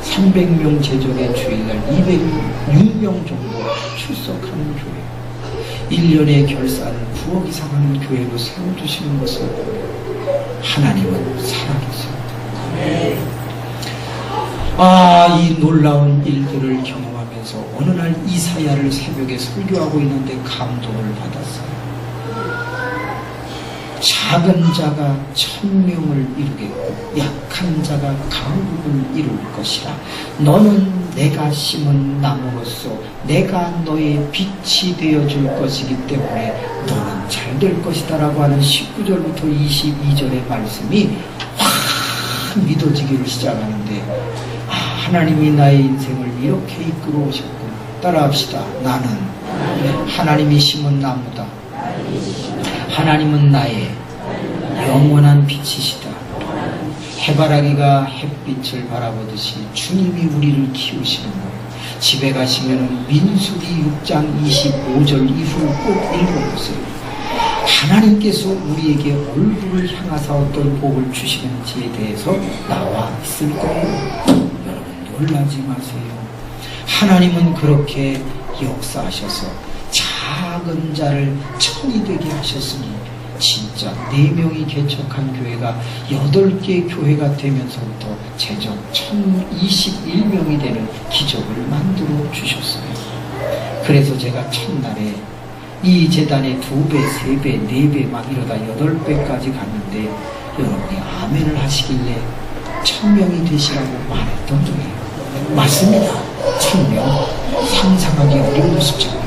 Speaker 1: 300명 제적의 주일날 206명 정도 출석하는 교회, 1년의 결산을 9억 이상 하는 교회로 세워주시는 것을 하나님은 살아계십니다. 이 놀라운 일들을 경험하면서 어느 날 이사야를 새벽에 설교하고 있는데 감동을 받았어요. 작은 자가 1000명을 이루겠고 약한 자가 강국을 이룰 것이라. 너는 내가 심은 나무로서 내가 너의 빛이 되어줄 것이기 때문에 너는 잘 될 것이다 라고 하는 19절부터 22절의 말씀이 확 믿어지기를 시작하는데, 하나님이 나의 인생을 이렇게 이끌어 오셨구나. 따라합시다. 나는 하나님이 심은 나무다. 하나님은 나의 영원한 빛이시다. 해바라기가 햇빛을 바라보듯이 주님이 우리를 키우시는 거예요. 집에 가시면 민수기 6장 25절 이후를 꼭 읽어보세요. 하나님께서 우리에게 얼굴을 향하사 어떤 복을 주시는지에 대해서 나와 있을 거예요. 여러분, 놀라지 마세요. 하나님은 그렇게 역사하셔서 작은 자를 천이 되게 하셨으니 진짜 4명이 개척한 교회가 8개 교회가 되면서부터 제적 1021명이 되는 기적을 만들어 주셨어요. 그래서 제가 첫날에 이 재단에 2배, 3배, 4배 막 이러다 8배까지 갔는데 여러분이 아멘을 하시길래 1000명이 되시라고 말했던 거예요. 맞습니다. 1000명 상상하기 어려운 숫자입니다.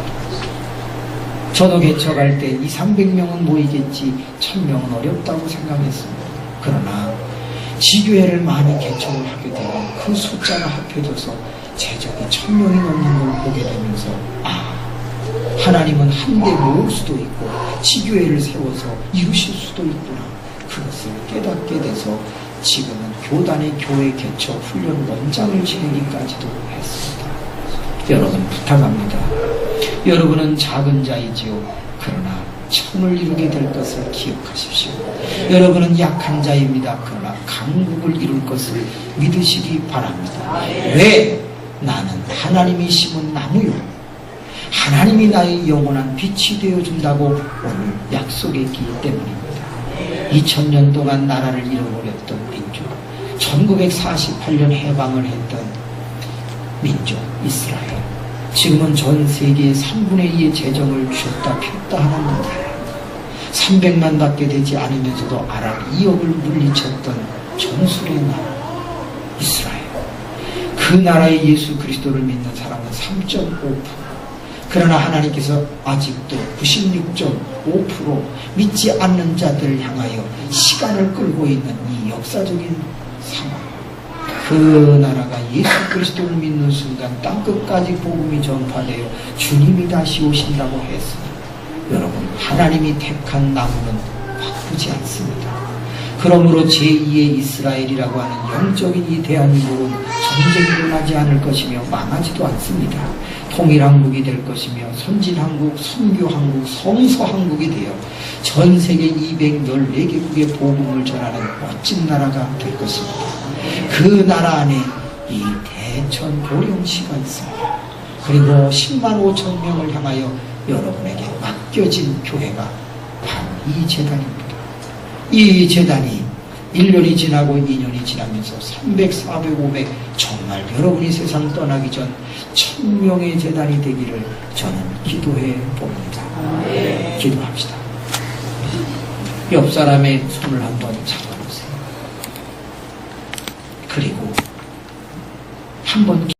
Speaker 1: 저도 개척할 때 200~300명은 모이겠지 1000명은 어렵다고 생각했습니다. 그러나 지교회를 많이 개척을 하게 되면 그 숫자가 합해져서 제적이 1000명이 넘는 걸 보게 되면서 하나님은 한데 모을 수도 있고 지교회를 세워서 이루실 수도 있구나. 그것을 깨닫게 돼서 지금은 교단의 교회 개척 훈련 원장을 지내기까지도 했습니다. 여러분 부탁합니다. 여러분은 작은 자이지요. 그러나 천을 이루게 될 것을 기억하십시오. 여러분은 약한 자입니다. 그러나 강국을 이룰 것을 믿으시기 바랍니다. 왜? 나는 하나님이 심은 나무요. 하나님이 나의 영원한 빛이 되어준다고 오늘 약속했기 때문입니다. 2000년 동안 나라를 잃어버렸던 민족, 1948년 해방을 했던 민족 이스라엘, 지금은 전 세계의 3분의 2의 재정을 쥐었다 폈다 하는 나라예요. 300만밖에 되지 않으면서도 아랍 2억을 물리쳤던 전술의 나라 이스라엘. 그 나라의 예수 그리스도를 믿는 사람은 3.5%. 그러나 하나님께서 아직도 96.5% 믿지 않는 자들을 향하여 시간을 끌고 있는 이 역사적인 상황. 그 나라가 예수 그리스도를 믿는 순간 땅끝까지 복음이 전파되어 주님이 다시 오신다고 했으니 여러분, 하나님이 택한 나무는 바꾸지 않습니다. 그러므로 제2의 이스라엘이라고 하는 영적인 이 대한민국은 전쟁이 일어나지 않을 것이며 망하지도 않습니다. 통일한국이 될 것이며 선진한국, 선교한국, 성서한국이 되어 전 세계 214개국의 복음을 전하는 멋진 나라가 될 것입니다. 그 나라 안에 이 대천 보령시가 있습니다. 그리고 10만 5천 명을 향하여 여러분에게 맡겨진 교회가 바로 이 재단입니다. 이 재단이 1년이 지나고 2년이 지나면서 300, 400, 500 정말 여러분이 세상 떠나기 전 1000명의 재단이 되기를 저는 기도해 봅니다. 기도합시다. 옆 사람의 손을 한번 잡아보세요. 그리고 한번